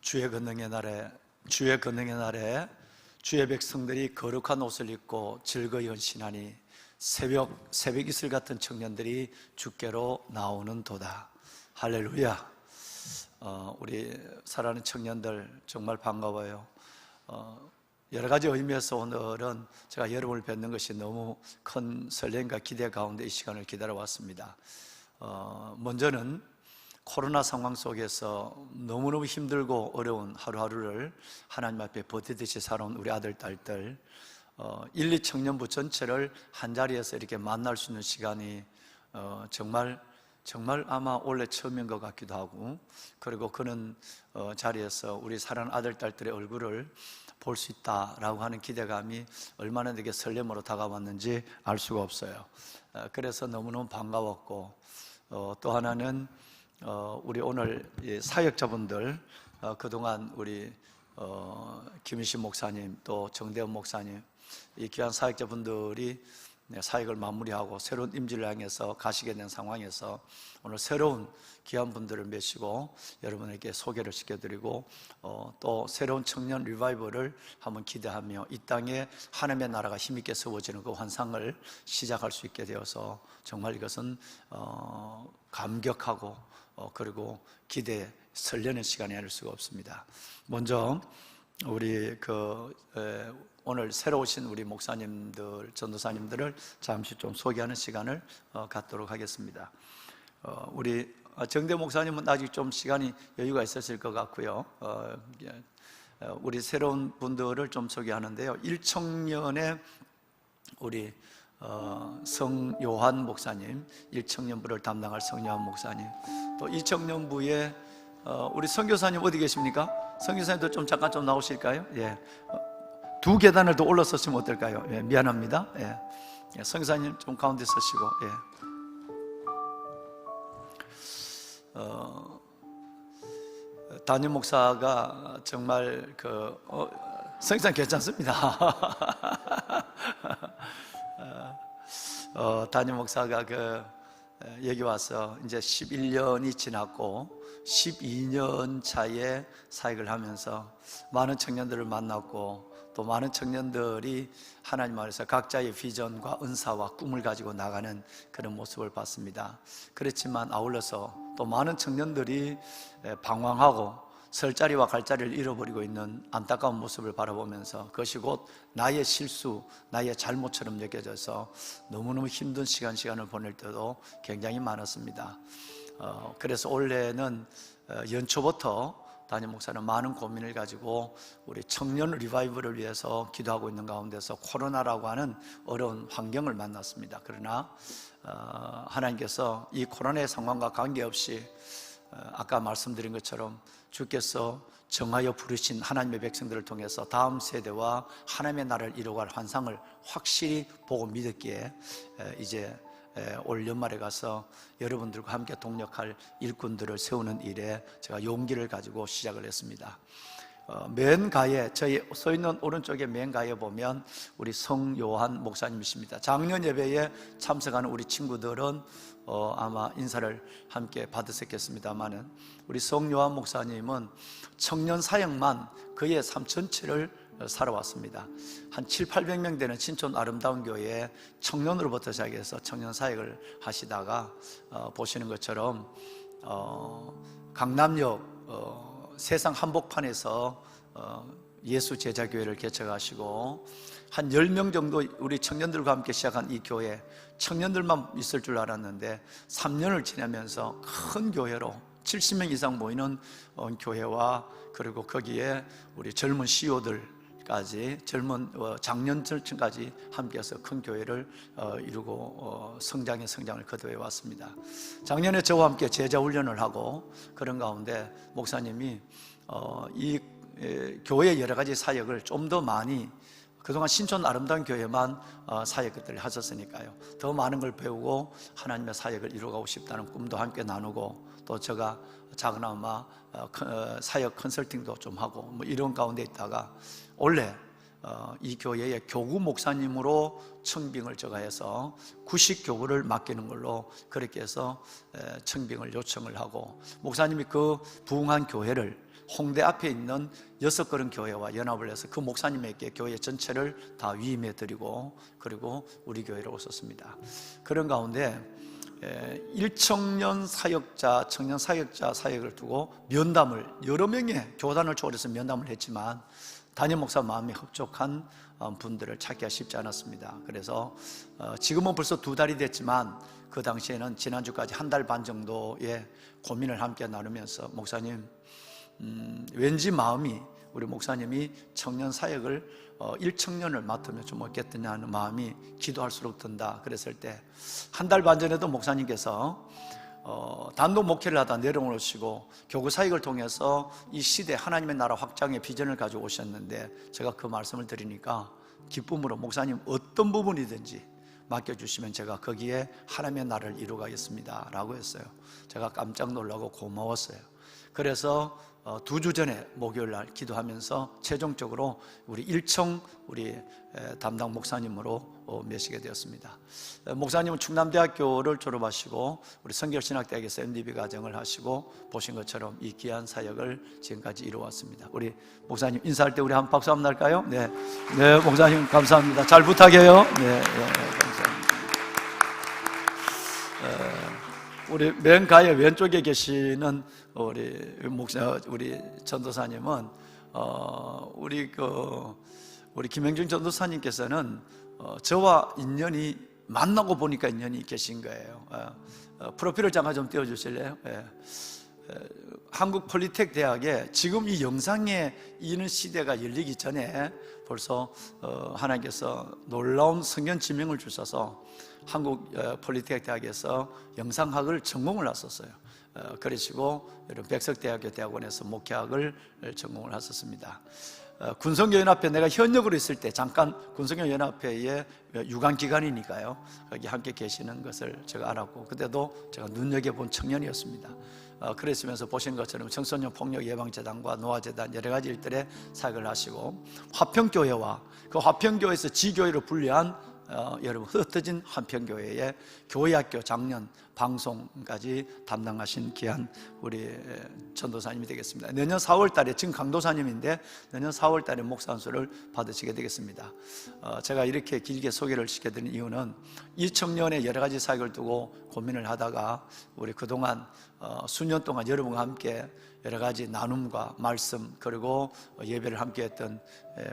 주의 권능의 날에 주의 백성들이 거룩한 옷을 입고 즐거이 헌신하니 새벽 이슬 같은 청년들이 주께로 나오는 도다. 할렐루야. 우리 사랑하는 청년들 정말 반가워요. 여러 가지 의미에서 오늘은 제가 여러분을 뵙는 것이 너무 큰 설렘과 기대 가운데 이 시간을 기다려왔습니다. 먼저는 코로나 상황 속에서 너무너무 힘들고 어려운 하루하루를 하나님 앞에 버티듯이 살아온 우리 아들, 딸들 1, 2청년부 전체를 한자리에서 이렇게 만날 수 있는 시간이 정말 아마 원래 처음인 것 같기도 하고, 그리고 그런 자리에서 우리 사랑하는 아들, 딸들의 얼굴을 볼 수 있다라고 하는 기대감이 얼마나 되게 설렘으로 다가왔는지 알 수가 없어요. 그래서 너무너무 반가웠고, 또 하나는 우리 오늘 사역자분들, 그동안 우리 김희신 목사님, 또 정대원 목사님, 이 귀한 사역자분들이 사역을 마무리하고 새로운 임지를 향해서 가시게 된 상황에서 오늘 새로운 귀한 분들을 모시고 여러분에게 소개를 시켜드리고, 또 새로운 청년 리바이벌을 한번 기대하며 이 땅에 하나님의 나라가 힘있게 세워지는 그 환상을 시작할 수 있게 되어서 정말 이것은 감격하고 그리고 기대 설레는 시간이 아닐 수가 없습니다. 먼저 우리 오늘 새로 오신 우리 목사님들, 전도사님들을 잠시 좀 소개하는 시간을 갖도록 하겠습니다. 우리 정대 목사님은 아직 좀 시간이 여유가 있으실 것 같고요. 우리 새로운 분들을 좀 소개하는데요. 1청년의 우리 성요한 목사님, 1청년부를 담당할 성요한 목사님, 또 2청년부에 우리 선교사님 어디 계십니까? 선교사님도 좀 잠깐 좀 나오실까요? 예. 두 계단을 더 올라섰으면 어떨까요? 예, 미안합니다. 예. 예, 선교사님 좀 가운데 서시고. 예. 담임 목사가 정말 선교사님 괜찮습니다. 담임 목사가 여기 와서 이제 11년이 지났고 12년 차에 사역을 하면서 많은 청년들을 만났고, 또 많은 청년들이 하나님 안에서 각자의 비전과 은사와 꿈을 가지고 나가는 그런 모습을 봤습니다. 그렇지만 아울러서 또 많은 청년들이 방황하고 설 자리와 갈 자리를 잃어버리고 있는 안타까운 모습을 바라보면서 그것이 곧 나의 실수, 나의 잘못처럼 느껴져서 너무너무 힘든 시간을 보낼 때도 굉장히 많았습니다. 그래서 올해는 연초부터 담임 목사는 많은 고민을 가지고 우리 청년 리바이벌을 위해서 기도하고 있는 가운데서 코로나라고 하는 어려운 환경을 만났습니다. 그러나 하나님께서 이 코로나의 상황과 관계없이 아까 말씀드린 것처럼 주께서 정하여 부르신 하나님의 백성들을 통해서 다음 세대와 하나님의 나라를 이루어갈 환상을 확실히 보고 믿었기에 이제 올 연말에 가서 여러분들과 함께 동력할 일꾼들을 세우는 일에 제가 용기를 가지고 시작을 했습니다. 맨 가에, 저희 서 있는 오른쪽에 맨 가에 보면 우리 성요한 목사님이십니다. 작년 예배에 참석하는 우리 친구들은 아마 인사를 함께 받으셨겠습니다만은, 우리 성요한 목사님은 청년 사역만 그의 삶 전체를 살아왔습니다. 한 700~800명 되는 신촌 아름다운 교회에 청년으로부터 시작해서 청년 사역을 하시다가 보시는 것처럼 강남역 세상 한복판에서 예수 제자교회를 개척하시고, 한 10명 정도 우리 청년들과 함께 시작한 이 교회, 청년들만 있을 줄 알았는데 3년을 지나면서 큰 교회로 70명 이상 모이는 교회와, 그리고 거기에 우리 젊은 CEO들까지, 젊은 장년층까지 함께해서 큰 교회를 이루고 성장을 거듭해 왔습니다. 작년에 저와 함께 제자 훈련을 하고 그런 가운데 목사님이 이 교회의 여러 가지 사역을 좀 더 많이, 그동안 신촌 아름다운 교회만 사역들을 하셨으니까요, 더 많은 걸 배우고 하나님의 사역을 이루어가고 싶다는 꿈도 함께 나누고, 또 제가 작은아마 사역 컨설팅도 좀 하고 뭐 이런 가운데 있다가 올해 이 교회의 교구 목사님으로 청빙을 제가 해서 구식 교구를 맡기는 걸로 그렇게 해서 청빙을 요청을 하고, 목사님이 그 부흥한 교회를 홍대 앞에 있는 6그런 교회와 연합을 해서 그 목사님에게 교회 전체를 다 위임해 드리고, 그리고 우리 교회로 오셨습니다. 그런 가운데 1청년 사역자, 청년 사역자 사역을 두고 면담을, 여러 명의 교단을 초월해서 면담을 했지만 담임 목사 마음이 흡족한 분들을 찾기가 쉽지 않았습니다. 그래서 지금은 벌써 2달이 됐지만 그 당시에는 지난주까지 1달 반 정도의 고민을 함께 나누면서, 목사님, 왠지 마음이, 우리 목사님이 청년 사역을 1청년을 맡으면 좀 어떻겠느냐는 마음이 기도할수록 든다. 그랬을 때 1달 반 전에도 목사님께서 단독 목회를 하다 내려오시고 교구 사역을 통해서 이 시대 하나님의 나라 확장의 비전을 가지고 오셨는데, 제가 그 말씀을 드리니까 기쁨으로 목사님 어떤 부분이든지 맡겨주시면 제가 거기에 하나님의 나라를 이루가겠습니다 라고 했어요. 제가 깜짝 놀라고 고마웠어요. 그래서 2주 전에 목요일 날 기도하면서 최종적으로 우리 1청 우리 담당 목사님으로 모시게 되었습니다. 목사님은 충남대학교를 졸업하시고 우리 성결신학대학에서 MDB 과정을 하시고, 보신 것처럼 이 귀한 사역을 지금까지 이루어왔습니다. 우리 목사님 인사할 때 우리 한 박수 한번 할까요? 네, 네, 목사님 감사합니다. 잘 부탁해요. 네, 감사합니다. 우리 맨 가에 왼쪽에 계시는 우리 목사, 우리 전도사님은 우리 김영준 전도사님께서는 저와 인연이, 만나고 보니까 인연이 계신 거예요. 프로필을 잠깐 좀 띄워주실래요? 한국 폴리텍 대학에 지금 이 영상에 이는 시대가 열리기 전에 벌써 하나님께서 놀라운 성경 지명을 주셔서 한국 폴리텍 대학에서 영상학을 전공을 하셨어요. 그러시고 백석대학교 대학원에서 목회학을 전공을 하셨습니다. 군성교연합회, 내가 현역으로 있을 때 잠깐 군성교연합회의 유관기관이니까요, 여기 함께 계시는 것을 제가 알았고, 그때도 제가 눈여겨본 청년이었습니다. 그랬으면서 보신 것처럼 청소년 폭력 예방재단과 노아재단 여러 가지 일들에 사역을 하시고, 화평교회와 그 화평교회에서 지교회로 분리한 여러분 흩어진 한평교회의 교회학교 작년 방송까지 담당하신 귀한 우리 전도사님이 되겠습니다. 내년 4월 달에, 지금 강도사님인데 내년 4월 달에 목사 안수를 받으시게 되겠습니다. 제가 이렇게 길게 소개를 시켜드린 이유는 이 청년의 여러 가지 사역을 두고 고민을 하다가 우리 그동안 수년 동안 여러분과 함께 여러 가지 나눔과 말씀, 그리고 예배를 함께 했던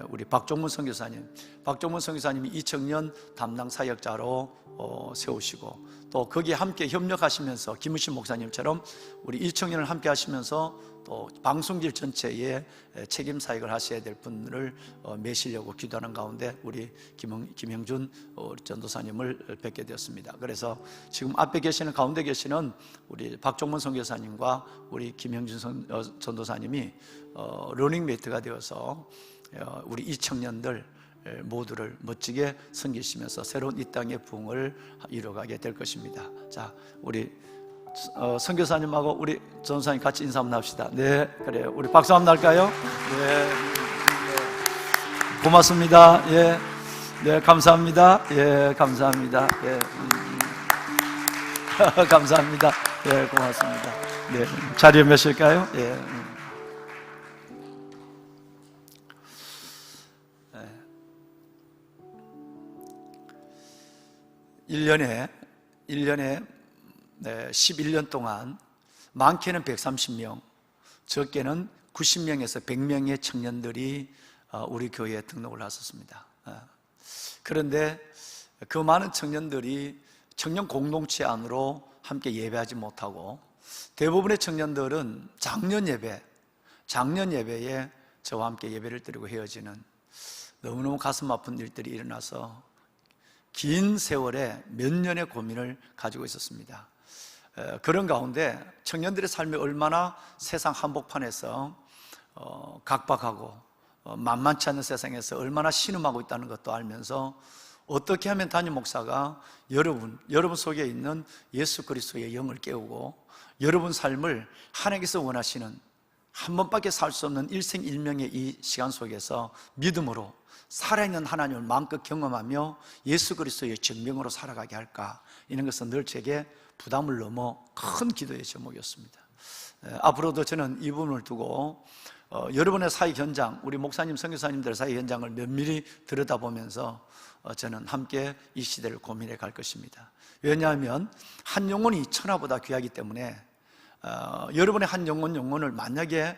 우리 박종문 선교사님, 박종문 선교사님이 이 청년 담당 사역자로 세우시고, 또 거기에 함께 협력하시면서 김우신 목사님처럼 우리 이 청년을 함께 하시면서 또 방송질 전체에 책임 사역을 하셔야 될 분을 메시려고 기도하는 가운데 우리 김영준 전도사님을 뵙게 되었습니다. 그래서 지금 앞에 계시는, 가운데 계시는 우리 박종문 선교사님과 우리 김영준 전도사님이 러닝메이트가 되어서 우리 이 청년들 모두를 멋지게 섬기시면서 새로운 이 땅의 부흥을 이루어가게 될 것입니다. 자, 우리 선교사님하고 우리 전도사님 같이 인사 한번 합시다. 네, 그래요. 우리 박수 한번 날까요? 네, 고맙습니다. 예, 네, 감사합니다. 예, 감사합니다. 예, 감사합니다. 예, 고맙습니다. 네, 자리에 몇일까요? 예. 1년에 11년 동안 많게는 130명, 적게는 90명에서 100명의 청년들이 우리 교회에 등록을 하셨습니다. 그런데 그 많은 청년들이 청년 공동체 안으로 함께 예배하지 못하고, 대부분의 청년들은 작년 예배에 저와 함께 예배를 드리고 헤어지는 너무너무 가슴 아픈 일들이 일어나서 긴 세월에 몇 년의 고민을 가지고 있었습니다. 그런 가운데 청년들의 삶이 얼마나 세상 한복판에서 각박하고 만만치 않은 세상에서 얼마나 신음하고 있다는 것도 알면서, 어떻게 하면 담임 목사가 여러분 속에 있는 예수 그리스도의 영을 깨우고 여러분 삶을 하나님께서 원하시는, 한 번밖에 살 수 없는 일생일명의 이 시간 속에서 믿음으로 살아있는 하나님을 마음껏 경험하며 예수 그리스도의 증명으로 살아가게 할까, 이런 것은 늘 제게 부담을 넘어 큰 기도의 제목이었습니다. 앞으로도 저는 이 부분을 두고 여러분의 사회 현장, 우리 목사님, 선교사님들 사회 현장을 면밀히 들여다보면서 저는 함께 이 시대를 고민해 갈 것입니다. 왜냐하면 한 영혼이 천하보다 귀하기 때문에 여러분의 한 영혼을 만약에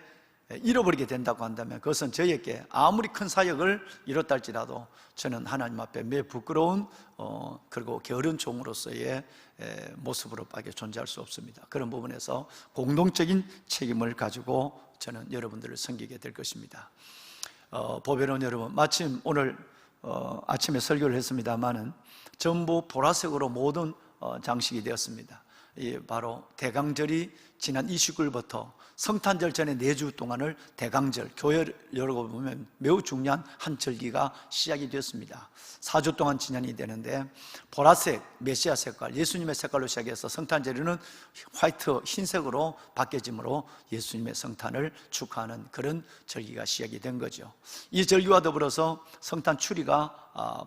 잃어버리게 된다고 한다면 그것은 저에게 아무리 큰 사역을 이뤘다 할지라도 저는 하나님 앞에 매우 부끄러운 그리고 게으른 종으로서의 모습으로밖에 존재할 수 없습니다. 그런 부분에서 공동적인 책임을 가지고 저는 여러분들을 섬기게 될 것입니다. 보배로운 여러분, 마침 오늘 아침에 설교를 했습니다마는 전부 보라색으로 모든 장식이 되었습니다. 바로 대강절이 지난 29일부터 성탄절 전에 4주 동안을 대강절, 교회를 열어보면 매우 중요한 한 절기가 시작이 되었습니다. 4주 동안 진행이 되는데 보라색, 메시아 색깔, 예수님의 색깔로 시작해서 성탄절에는 화이트, 흰색으로 바뀌어짐으로 예수님의 성탄을 축하하는 그런 절기가 시작이 된 거죠. 이 절기와 더불어서 성탄 추리가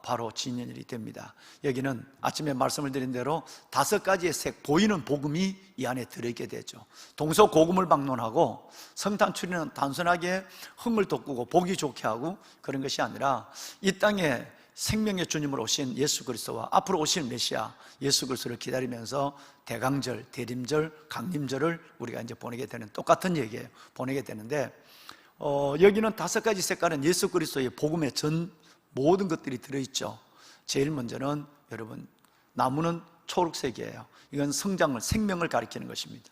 바로 진연일이 됩니다. 여기는 아침에 말씀을 드린 대로 5가지의 색, 보이는 복음이 이 안에 들어있게 되죠. 동서고금을 막론하고 성탄 추리는 단순하게 흥을 돋구고 보기 좋게 하고 그런 것이 아니라 이 땅에 생명의 주님으로 오신 예수 그리스도와 앞으로 오실 메시아 예수 그리스도를 기다리면서 대강절, 대림절, 강림절을 우리가 이제 보내게 되는 똑같은 얘기예요. 보내게 되는데 여기는 5가지 색깔은 예수 그리스도의 복음의 전 모든 것들이 들어있죠. 제일 먼저는 여러분, 나무는 초록색이에요. 이건 성장을, 생명을 가리키는 것입니다.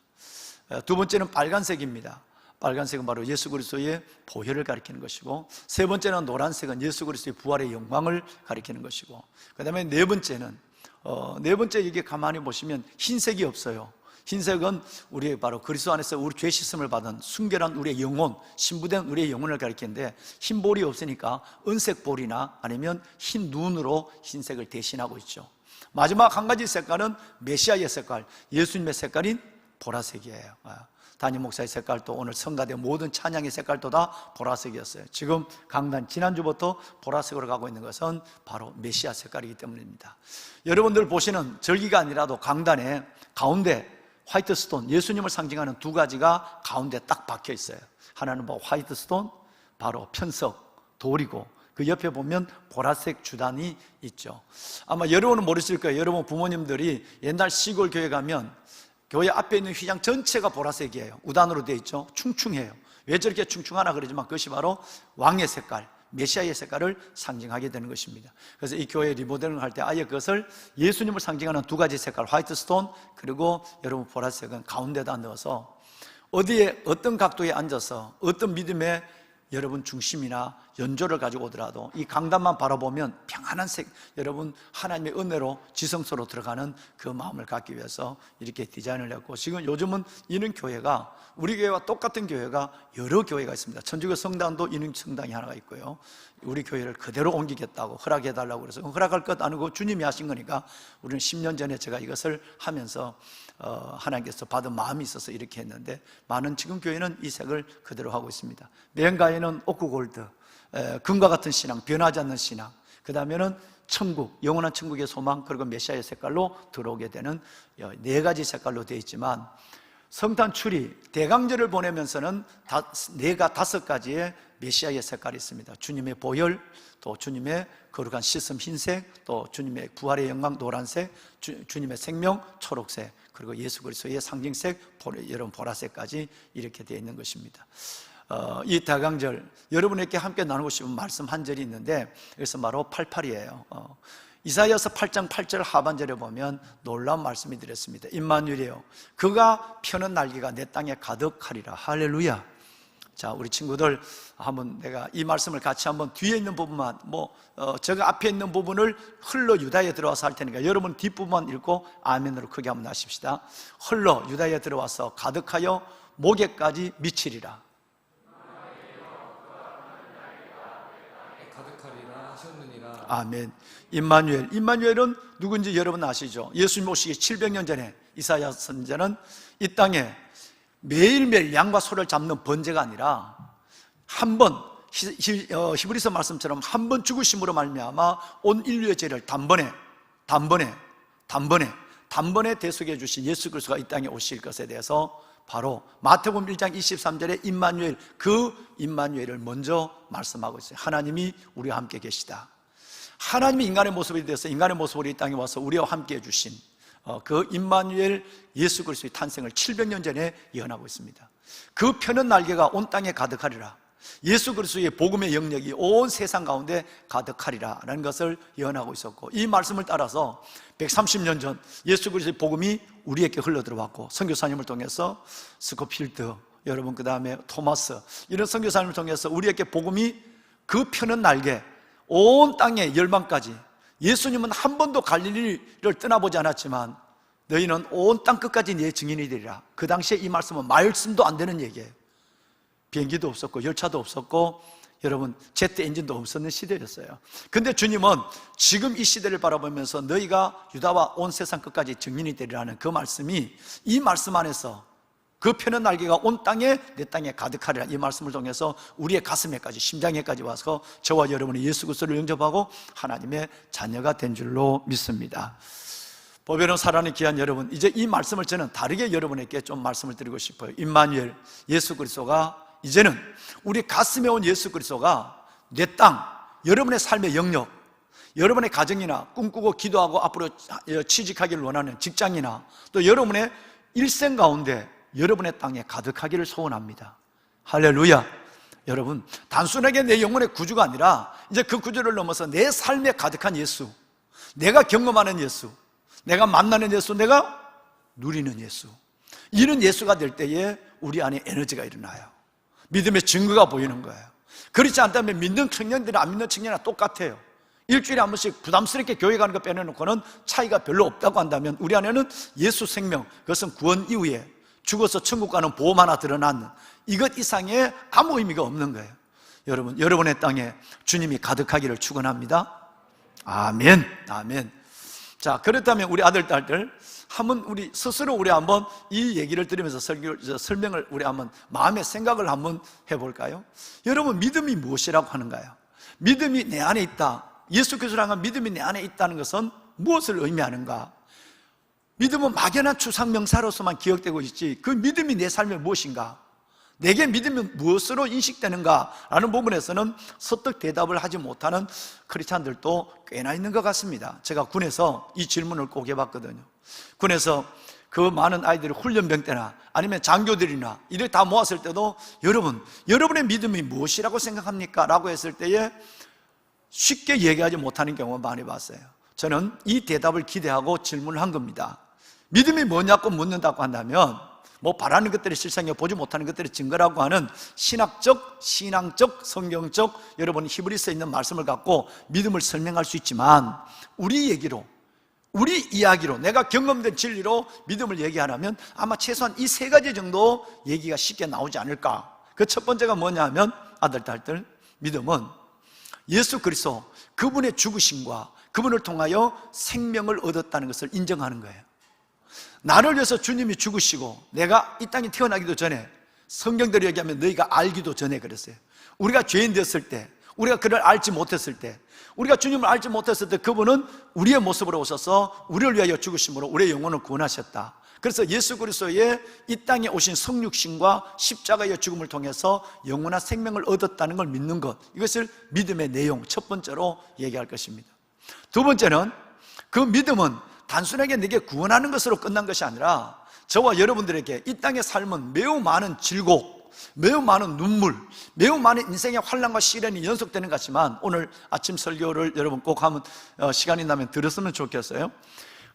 두 번째는 빨간색입니다. 빨간색은 바로 예수 그리스도의 보혈을 가리키는 것이고, 세 번째는 노란색은 예수 그리스도의 부활의 영광을 가리키는 것이고, 그 다음에 네 번째 이게 가만히 보시면 흰색이 없어요. 흰색은 우리의 바로 그리스도 안에서 우리 죄 씻음을 받은 순결한 우리의 영혼, 신부된 우리의 영혼을 가리키는데, 흰 볼이 없으니까 은색 볼이나 아니면 흰 눈으로 흰색을 대신하고 있죠. 마지막 한 가지 색깔은 메시아의 색깔, 예수님의 색깔인 보라색이에요. 담임 목사의 색깔도, 오늘 성가대 모든 찬양의 색깔도 다 보라색이었어요. 지금 강단 지난주부터 보라색으로 가고 있는 것은 바로 메시아 색깔이기 때문입니다. 여러분들 보시는 절기가 아니라도 강단에 가운데 화이트 스톤, 예수님을 상징하는 2가지가 가운데 딱 박혀 있어요. 하나는 뭐 화이트 스톤, 바로 편석, 돌이고, 그 옆에 보면 보라색 주단이 있죠. 아마 여러분은 모르실 거예요. 여러분 부모님들이 옛날 시골 교회 가면 교회 앞에 있는 휘장 전체가 보라색이에요. 우단으로 되어 있죠. 충충해요. 왜 저렇게 충충하나 그러지만 그것이 바로 왕의 색깔, 메시아의 색깔을 상징하게 되는 것입니다. 그래서 이 교회 리모델링을 할 때 아예 그것을 예수님을 상징하는 2가지 색깔, 화이트 스톤 그리고 여러분 보라색은 가운데다 넣어서 어디에 어떤 각도에 앉아서 어떤 믿음의 여러분 중심이나 연조를 가지고 오더라도 이 강단만 바라보면 평안한 색, 여러분 하나님의 은혜로 지성소로 들어가는 그 마음을 갖기 위해서 이렇게 디자인을 했고, 지금 요즘은 이능 교회가, 우리 교회와 똑같은 교회가 여러 교회가 있습니다. 천주교 성당도 이능 성당이 하나가 있고요, 우리 교회를 그대로 옮기겠다고 허락해달라고 그래서 허락할 것 아니고 주님이 하신 거니까 우리는 10년 전에 제가 이것을 하면서 하나님께서 받은 마음이 있어서 이렇게 했는데, 많은 지금 교회는 이 색을 그대로 하고 있습니다. 맨가에는 오크골드, 금과 같은 신앙, 변하지 않는 신앙, 그 다음에는 천국, 영원한 천국의 소망, 그리고 메시아의 색깔로 들어오게 되는 4가지 색깔로 되어 있지만, 성탄 추리, 대강절을 보내면서는 5가지의 메시아의 색깔이 있습니다. 주님의 보혈, 또 주님의 거룩한 씻음 흰색, 또 주님의 부활의 영광 노란색, 주님의 생명 초록색, 그리고 예수 그리스도의 상징색 여러분 보라색까지 이렇게 되어 있는 것입니다. 이 대강절, 여러분에게 함께 나누고 싶은 말씀 한 절이 있는데, 그래서 바로 88이에요. 이사야서 8장 8절 하반절에 보면 놀라운 말씀이 드렸습니다. 임마누엘이요, 그가 펴는 날개가 내 땅에 가득하리라. 할렐루야. 자, 우리 친구들 한번 내가 이 말씀을 같이 한번 뒤에 있는 부분만, 제가 앞에 있는 부분을 흘러 유다에 들어와서 할 테니까 여러분 뒷부분만 읽고 아멘으로 크게 한번 하십시다. 흘러 유다에 들어와서 가득하여 목에까지 미치리라. 가득하리라 하셨느니라. 아멘. 임마누엘은 누군지 여러분 아시죠? 예수님 오시기 700년 전에 이사야 선지자는 이 땅에 매일매일 양과 소를 잡는 번제가 아니라 한 번, 히브리서 말씀처럼 한 번 죽으심으로 말미암아 온 인류의 죄를 단번에 단번에 대속해 주신 예수 그리스도가 이 땅에 오실 것에 대해서 바로 마태복음 1장 23절에 임마누엘, 그 임마누엘을 먼저 말씀하고 있어요. 하나님이 우리와 함께 계시다. 하나님이 인간의 모습이 되어서 인간의 모습으로 이 땅에 와서 우리와 함께 해주신 그 임마누엘 예수 그리스도의 탄생을 700년 전에 예언하고 있습니다. 그 펴는 날개가 온 땅에 가득하리라. 예수 그리스도의 복음의 영역이 온 세상 가운데 가득하리라 라는 것을 예언하고 있었고, 이 말씀을 따라서 130년 전 예수 그리스도의 복음이 우리에게 흘러들어왔고, 선교사님을 통해서 스코필드, 여러분 그 다음에 토마스, 이런 선교사님을 통해서 우리에게 복음이 그 펴는 날개, 온 땅의 열방까지, 예수님은 한 번도 갈릴리를 떠나보지 않았지만 너희는 온 땅 끝까지 내 증인이 되리라. 그 당시에 이 말씀은 말씀도 안 되는 얘기예요. 비행기도 없었고 열차도 없었고 여러분 제트 엔진도 없었는 시대였어요. 근데 주님은 지금 이 시대를 바라보면서 너희가 유다와 온 세상 끝까지 증인이 되리라는 그 말씀이, 이 말씀 안에서 그 펴는 날개가 온 땅에 내 땅에 가득하리라, 이 말씀을 통해서 우리의 가슴에까지, 심장에까지 와서 저와 여러분이 예수 그리스도를 영접하고 하나님의 자녀가 된 줄로 믿습니다. 보배로 살아가는 귀한 여러분, 이제 이 말씀을 저는 다르게 여러분에게 좀 말씀을 드리고 싶어요. 임마누엘 예수 그리스도가, 이제는 우리 가슴에 온 예수 그리스도가 내 땅, 여러분의 삶의 영역, 여러분의 가정이나 꿈꾸고 기도하고 앞으로 취직하기를 원하는 직장이나 또 여러분의 일생 가운데 여러분의 땅에 가득하기를 소원합니다. 할렐루야. 여러분, 단순하게 내 영혼의 구주가 아니라 이제 그 구주를 넘어서 내 삶에 가득한 예수, 내가 경험하는 예수, 내가 만나는 예수, 내가 누리는 예수, 이런 예수가 될 때에 우리 안에 에너지가 일어나요. 믿음의 증거가 보이는 거예요. 그렇지 않다면 믿는 청년들이나 안 믿는 청년이나 똑같아요. 일주일에 한 번씩 부담스럽게 교회 가는 거 빼내놓고는 차이가 별로 없다고 한다면 우리 안에는 예수 생명, 그것은 구원 이후에 죽어서 천국 가는 보험 하나 드러난 이것 이상의 아무 의미가 없는 거예요. 여러분, 여러분의 땅에 주님이 가득하기를 축원합니다. 아멘, 아멘. 자, 그렇다면 우리 아들, 딸들 한번 우리 스스로 우리 한번 이 얘기를 들으면서 설명을 우리 한번 마음의 생각을 한번 해볼까요? 여러분, 믿음이 무엇이라고 하는가요? 믿음이 내 안에 있다, 예수 그리스도를 향한 믿음이 내 안에 있다는 것은 무엇을 의미하는가? 믿음은 막연한 추상명사로서만 기억되고 있지, 그 믿음이 내 삶에 무엇인가? 내게 믿음이 무엇으로 인식되는가? 라는 부분에서는 설득 대답을 하지 못하는 크리스찬들도 꽤나 있는 것 같습니다. 제가 군에서 이 질문을 꼭 해봤거든요. 군에서 그 많은 아이들이 훈련병 때나 아니면 장교들이나 이들 다 모았을 때도 여러분의 믿음이 무엇이라고 생각합니까? 라고 했을 때에 쉽게 얘기하지 못하는 경우가 많이 봤어요. 저는 이 대답을 기대하고 질문을 한 겁니다. 믿음이 뭐냐고 묻는다고 한다면 뭐 바라는 것들이 실상에 보지 못하는 것들이 증거라고 하는 신학적, 신앙적, 성경적 여러분 히브리서에 있는 말씀을 갖고 믿음을 설명할 수 있지만 우리 얘기로, 우리 이야기로, 내가 경험된 진리로 믿음을 얘기하려면 아마 최소한 이 세 가지 정도 얘기가 쉽게 나오지 않을까. 그 첫 번째가 뭐냐 하면 아들, 딸들, 믿음은 예수 그리스도 그분의 죽으심과 그분을 통하여 생명을 얻었다는 것을 인정하는 거예요. 나를 위해서 주님이 죽으시고 내가 이 땅에 태어나기도 전에, 성경대로 얘기하면 너희가 알기도 전에 그랬어요. 우리가 죄인 되었을 때, 우리가 그를 알지 못했을 때, 우리가 주님을 알지 못했을 때 그분은 우리의 모습으로 오셔서 우리를 위하여 죽으심으로 우리의 영혼을 구원하셨다. 그래서 예수 그리스도의 이 땅에 오신 성육신과 십자가의 죽음을 통해서 영원한 생명을 얻었다는 걸 믿는 것, 이것을 믿음의 내용 첫 번째로 얘기할 것입니다. 두 번째는 그 믿음은 단순하게 내게 구원하는 것으로 끝난 것이 아니라 저와 여러분들에게 이 땅의 삶은 매우 많은 질곡, 매우 많은 눈물, 매우 많은 인생의 환난과 시련이 연속되는 것 같지만 오늘 아침 설교를 여러분 꼭 한번 시간이 나면 들었으면 좋겠어요.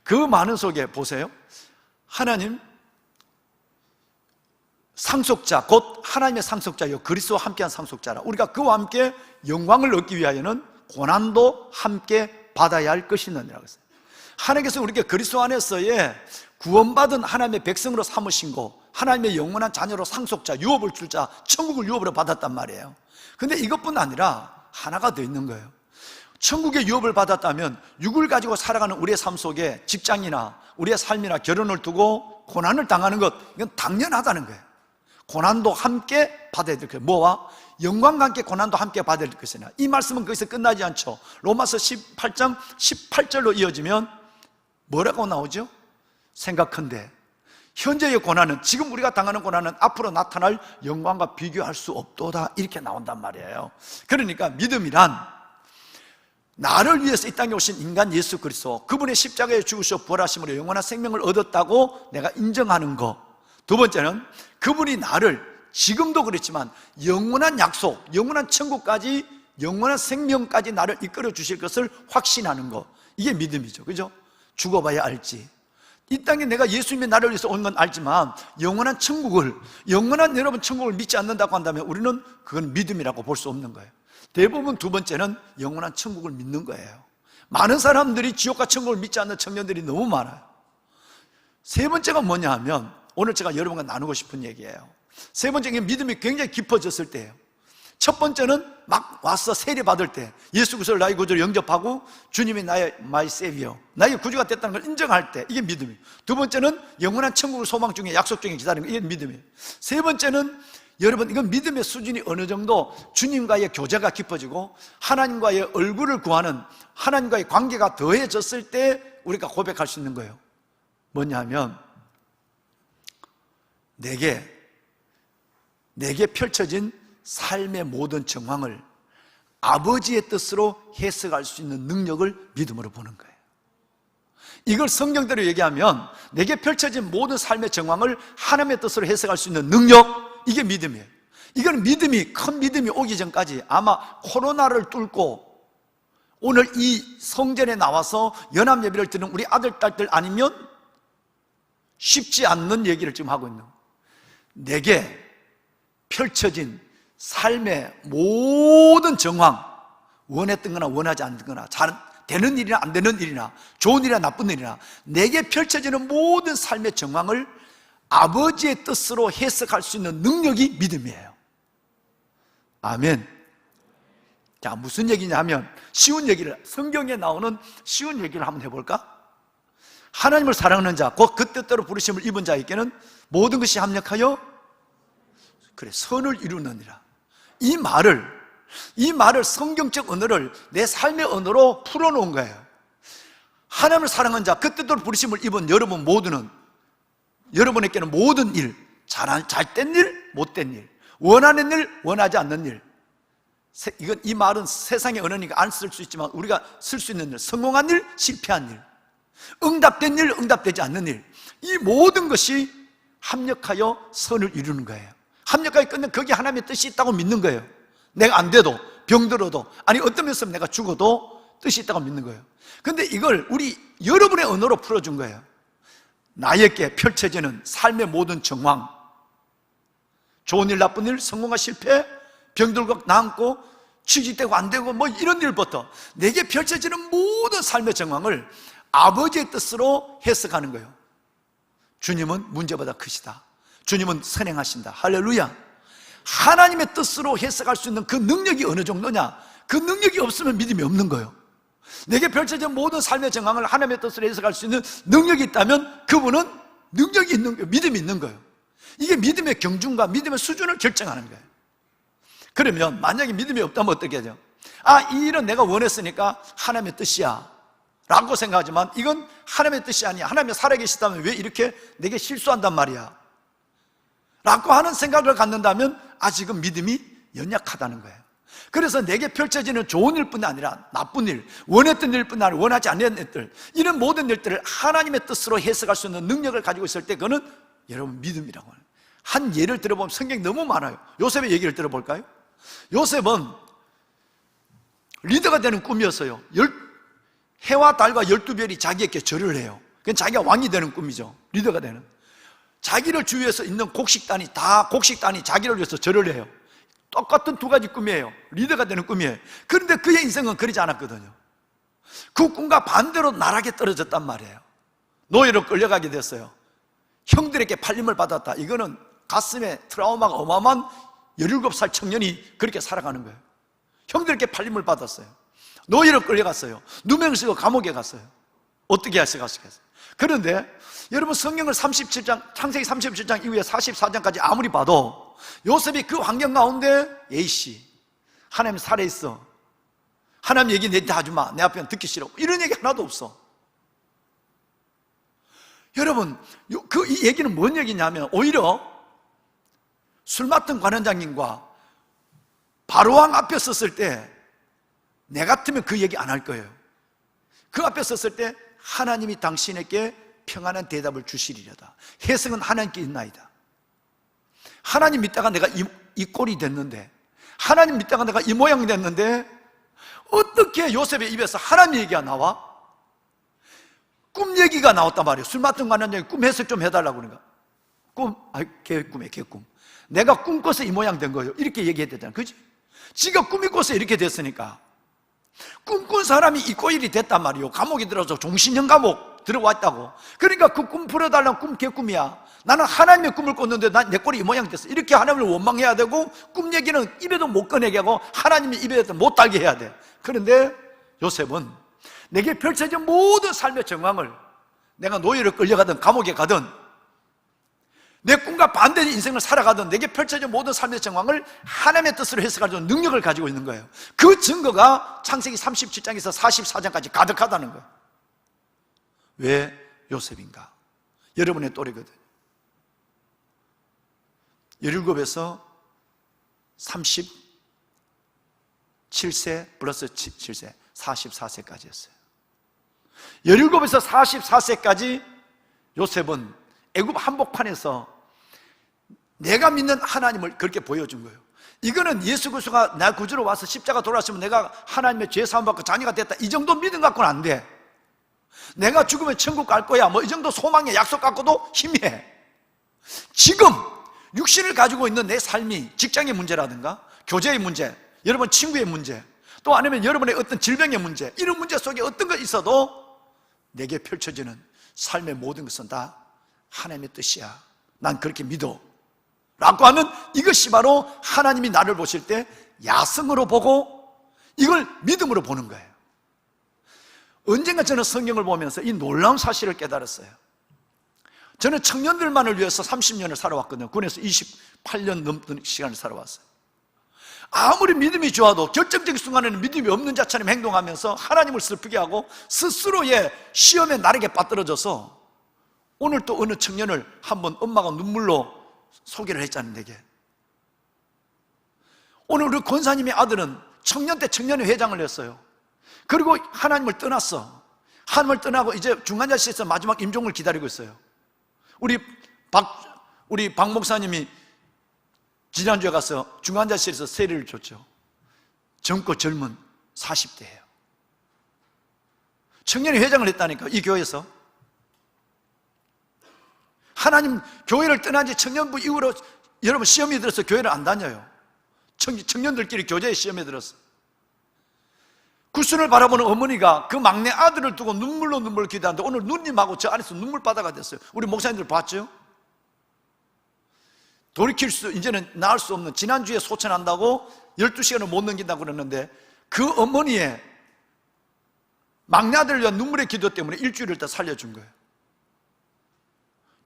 그 많은 속에 보세요, 하나님 상속자, 곧 하나님의 상속자요 그리스도와 함께한 상속자라. 우리가 그와 함께 영광을 얻기 위하여는 고난도 함께 받아야 할 것이느니라 그랬어요. 하나님께서 우리에게 그리스도 안에서의 구원받은 하나님의 백성으로 삼으신 거, 하나님의 영원한 자녀로 상속자, 유업을 줄 자, 천국을 유업으로 받았단 말이에요. 근데 이것뿐 아니라 하나가 더 있는 거예요. 천국의 유업을 받았다면 육을 가지고 살아가는 우리의 삶 속에 직장이나 우리의 삶이나 결혼을 두고 고난을 당하는 것, 이건 당연하다는 거예요. 고난도 함께 받아야 될 거예요. 뭐와? 영광과 함께 고난도 함께 받아야 될 것이냐. 이 말씀은 거기서 끝나지 않죠. 로마서 18장 18절로 이어지면 뭐라고 나오죠? 생각한데 현재의 고난은, 지금 우리가 당하는 고난은 앞으로 나타날 영광과 비교할 수 없도다, 이렇게 나온단 말이에요. 그러니까 믿음이란 나를 위해서 이 땅에 오신 인간 예수 그리스도, 그분의 십자가에 죽으셔 부활하심으로 영원한 생명을 얻었다고 내가 인정하는 거. 두 번째는 그분이 나를 지금도 그렇지만 영원한 약속, 영원한 천국까지, 영원한 생명까지 나를 이끌어 주실 것을 확신하는 거. 이게 믿음이죠. 그죠? 죽어봐야 알지. 이 땅에 내가 예수님이 나를 위해서 온 건 알지만 영원한 천국을, 영원한 여러분 천국을 믿지 않는다고 한다면 우리는 그건 믿음이라고 볼 수 없는 거예요. 대부분 두 번째는 영원한 천국을 믿는 거예요. 많은 사람들이 지옥과 천국을 믿지 않는 청년들이 너무 많아요. 세 번째가 뭐냐 하면 오늘 제가 여러분과 나누고 싶은 얘기예요. 세 번째는 믿음이 굉장히 깊어졌을 때예요. 첫 번째는 막 와서 세례받을 때, 예수 그리스도를 나의 구주로 영접하고 주님이 나의 마이 세비어, 나의 구주가 됐다는 걸 인정할 때, 이게 믿음이에요. 두 번째는 영원한 천국을 소망 중에, 약속 중에 기다리는 거, 이게 믿음이에요. 세 번째는 여러분, 이건 믿음의 수준이 어느 정도 주님과의 교제가 깊어지고 하나님과의 얼굴을 구하는, 하나님과의 관계가 더해졌을 때 우리가 고백할 수 있는 거예요. 뭐냐 하면 내게 펼쳐진 삶의 모든 정황을 아버지의 뜻으로 해석할 수 있는 능력을 믿음으로 보는 거예요. 이걸 성경대로 얘기하면 내게 펼쳐진 모든 삶의 정황을 하나님의 뜻으로 해석할 수 있는 능력, 이게 믿음이에요. 이건 믿음이, 큰 믿음이 오기 전까지 아마 코로나를 뚫고 오늘 이 성전에 나와서 연합 예배를 드리는 우리 아들, 딸들 아니면 쉽지 않는 얘기를 지금 하고 있는 거예요. 내게 펼쳐진 삶의 모든 정황, 원했던 거나 원하지 않는 거나, 잘 되는 일이나 안 되는 일이나, 좋은 일이나 나쁜 일이나, 내게 펼쳐지는 모든 삶의 정황을 아버지의 뜻으로 해석할 수 있는 능력이 믿음이에요. 아멘. 자, 무슨 얘기냐 하면 쉬운 얘기를, 성경에 나오는 쉬운 얘기를 한번 해볼까? 하나님을 사랑하는 자, 곧 그 뜻대로 부르심을 입은 자에게는 모든 것이 합력하여 그래 선을 이루느니라. 이 말을 성경적 언어를 내 삶의 언어로 풀어놓은 거예요. 하나님을 사랑하는 자, 그 뜻대로 부르심을 입은 여러분 모두는, 여러분에게는 모든 일, 잘된 일, 못된 일, 원하는 일, 원하지 않는 일, 이 말은 세상의 언어니까 안 쓸 수 있지만 우리가 쓸 수 있는 일, 성공한 일, 실패한 일, 응답된 일, 응답되지 않는 일, 이 모든 것이 합력하여 선을 이루는 거예요. 합력하여 끝내면 거기에 하나님의 뜻이 있다고 믿는 거예요. 내가 안 돼도, 병들어도, 아니 어떤 면에서 내가 죽어도 뜻이 있다고 믿는 거예요. 근데 이걸 여러분의 언어로 풀어준 거예요. 나에게 펼쳐지는 삶의 모든 정황, 좋은 일, 나쁜 일, 성공과 실패, 병들고 남고, 취직되고 안 되고 뭐 이런 일부터 내게 펼쳐지는 모든 삶의 정황을 아버지의 뜻으로 해석하는 거예요. 주님은 문제보다 크시다. 주님은 선행하신다. 할렐루야. 하나님의 뜻으로 해석할 수 있는 그 능력이 어느 정도냐? 그 능력이 없으면 믿음이 없는 거예요. 내게 펼쳐진 모든 삶의 정황을 하나님의 뜻으로 해석할 수 있는 능력이 있다면 그분은 능력이 있는 거예요. 믿음이 있는 거예요. 이게 믿음의 경중과 믿음의 수준을 결정하는 거예요. 그러면 만약에 믿음이 없다면 어떻게 하죠? 이 일은 내가 원했으니까 하나님의 뜻이야 라고 생각하지만 이건 하나님의 뜻이 아니야. 하나님이 살아계시다면 왜 이렇게 내게 실수한단 말이야 라고 하는 생각을 갖는다면 아직은 믿음이 연약하다는 거예요. 그래서 내게 펼쳐지는 좋은 일뿐 아니라 나쁜 일, 원했던 일뿐 아니라 원하지 않는 일들, 이런 모든 일들을 하나님의 뜻으로 해석할 수 있는 능력을 가지고 있을 때 그거는 여러분 믿음이라고 해요. 한 예를 들어보면 성경이 너무 많아요. 요셉의 얘기를 들어볼까요? 요셉은 리더가 되는 꿈이었어요. 해와 달과 12별이 자기에게 절을 해요. 그건 자기가 왕이 되는 꿈이죠. 리더가 되는. 자기를 주위에서 있는 곡식단이 자기를 위해서 절을 해요. 똑같은 두 가지 꿈이에요. 리더가 되는 꿈이에요. 그런데 그의 인생은 그러지 않았거든요. 그 꿈과 반대로 나락에 떨어졌단 말이에요. 노예로 끌려가게 됐어요. 형들에게 팔림을 받았다. 이거는 가슴에 트라우마가 어마어마한 17살 청년이 그렇게 살아가는 거예요. 형들에게 팔림을 받았어요. 노예로 끌려갔어요. 누명을 쓰고 감옥에 갔어요. 어떻게 하시겠어요? 그런데 여러분 성경을 창세기 37장 이후에 44장까지 아무리 봐도 요셉이 그 환경 가운데 에이씨 하나님 살아있어, 하나님 얘기 내한테 하지마, 내 앞에는 듣기 싫어, 이런 얘기 하나도 없어. 여러분, 이 얘기는 뭔 얘기냐면 오히려 술 맡은 관원장님과 바로왕 앞에 섰을 때 내 같으면 그 얘기 안 할 거예요. 그 앞에 섰을 때 하나님이 당신에게 평안한 대답을 주시리려다. 해석은 하나님께 있나이다. 하나님 믿다가 내가 이 꼴이 됐는데, 하나님 믿다가 내가 이 모양이 됐는데 어떻게 요셉의 입에서 하나님 얘기가 나와? 꿈 얘기가 나왔단 말이에요. 술 맡은 관원장이 꿈 해석 좀 해달라고 그러니까 개꿈이에요, 개꿈. 내가 꿈꿔서 이 모양 된 거예요. 이렇게 얘기해야 되잖아, 그지? 지가 꿈이 꿔서 이렇게 됐으니까. 꿈꾼 사람이 이 꼴이 됐단 말이에요. 감옥에 들어서 종신형 감옥 들어왔다고. 그러니까 그 꿈 풀어달라는 꿈 개꿈이야. 나는 하나님의 꿈을 꿨는데 내 꼴이 이 모양 됐어. 이렇게 하나님을 원망해야 되고, 꿈 얘기는 입에도 못 꺼내게 하고 하나님의 입에도 못 달게 해야 돼. 그런데 요셉은 내게 펼쳐진 모든 삶의 정황을, 내가 노예로 끌려가든 감옥에 가든 내 꿈과 반대의 인생을 살아가든 내게 펼쳐진 모든 삶의 정황을 하나님의 뜻으로 해석할 수 있는 능력을 가지고 있는 거예요. 그 증거가 창세기 37장에서 44장까지 가득하다는 거예요. 왜 요셉인가? 여러분의 또래거든. 17에서 37세 플러스 7세 44세까지 였어요. 17에서 44세까지 요셉은 애굽 한복판에서 내가 믿는 하나님을 그렇게 보여준 거예요. 이거는 예수 그리스도가 나 구주로 와서 십자가 돌아왔으면 내가 하나님의 죄 사함 받고 자녀가 됐다, 이 정도 믿음 갖고는 안 돼. 내가 죽으면 천국 갈 거야, 뭐 이 정도 소망의 약속 갖고도 희미해. 지금 육신을 가지고 있는 내 삶이 직장의 문제라든가 교제의 문제, 여러분 친구의 문제, 또 아니면 여러분의 어떤 질병의 문제, 이런 문제 속에 어떤 것 있어도 내게 펼쳐지는 삶의 모든 것은 다 하나님의 뜻이야, 난 그렇게 믿어 라고 하면, 이것이 바로 하나님이 나를 보실 때 야성으로 보고 이걸 믿음으로 보는 거예요. 언젠가 저는 성경을 보면서 이 놀라운 사실을 깨달았어요. 저는 청년들만을 위해서 30년을 살아왔거든요. 군에서 28년 넘는 시간을 살아왔어요. 아무리 믿음이 좋아도 결정적인 순간에는 믿음이 없는 자처럼 행동하면서 하나님을 슬프게 하고 스스로의 시험에 나르게 빠뜨려져서, 오늘 또 어느 청년을 한번 엄마가 눈물로 소개를 했잖아요, 내게. 오늘 우리 권사님의 아들은 청년 때 청년회 회장을 했어요. 그리고 하나님을 떠났어. 하나님을 떠나고 이제 중간자실에서 마지막 임종을 기다리고 있어요. 우리 박 목사님이 지난주에 가서 중간자실에서 세례를 줬죠. 젊고 젊은 40대예요. 청년회 회장을 했다니까, 이 교회에서. 하나님 교회를 떠난 지 청년부 이후로 여러분 시험이 들어서 교회를 안 다녀요. 청년들끼리 교제에 시험에 들었어. 구순을 바라보는 어머니가 그 막내 아들을 두고 눈물로 기도하는데 오늘 누님하고 저 안에서 눈물바다가 됐어요. 우리 목사님들 봤죠? 돌이킬 수, 이제는 나을 수 없는, 지난주에 소천한다고 12시간을 못 넘긴다고 그랬는데 그 어머니의 막내 아들을 위한 눈물의 기도 때문에 일주일을 다 살려준 거예요.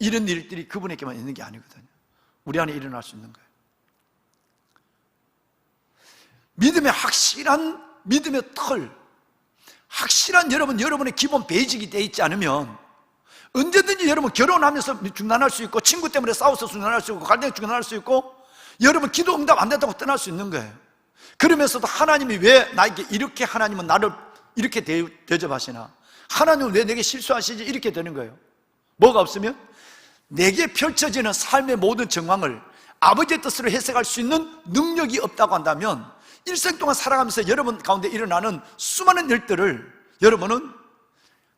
이런 일들이 그분에게만 있는 게 아니거든요. 우리 안에 일어날 수 있는 거예요. 믿음의 확실한 믿음의 털, 확실한 여러분의 기본 베이직이 되어 있지 않으면 언제든지 여러분 결혼하면서 중단할 수 있고, 친구 때문에 싸워서 중단할 수 있고, 갈등 중단할 수 있고, 여러분 기도 응답 안 됐다고 떠날 수 있는 거예요. 그러면서도 하나님이 왜 나에게 이렇게, 하나님은 나를 이렇게 대접하시나, 하나님은 왜 내게 실수하시지, 이렇게 되는 거예요. 뭐가 없으면 내게 펼쳐지는 삶의 모든 정황을 아버지의 뜻으로 해석할 수 있는 능력이 없다고 한다면, 일생 동안 살아가면서 여러분 가운데 일어나는 수많은 일들을 여러분은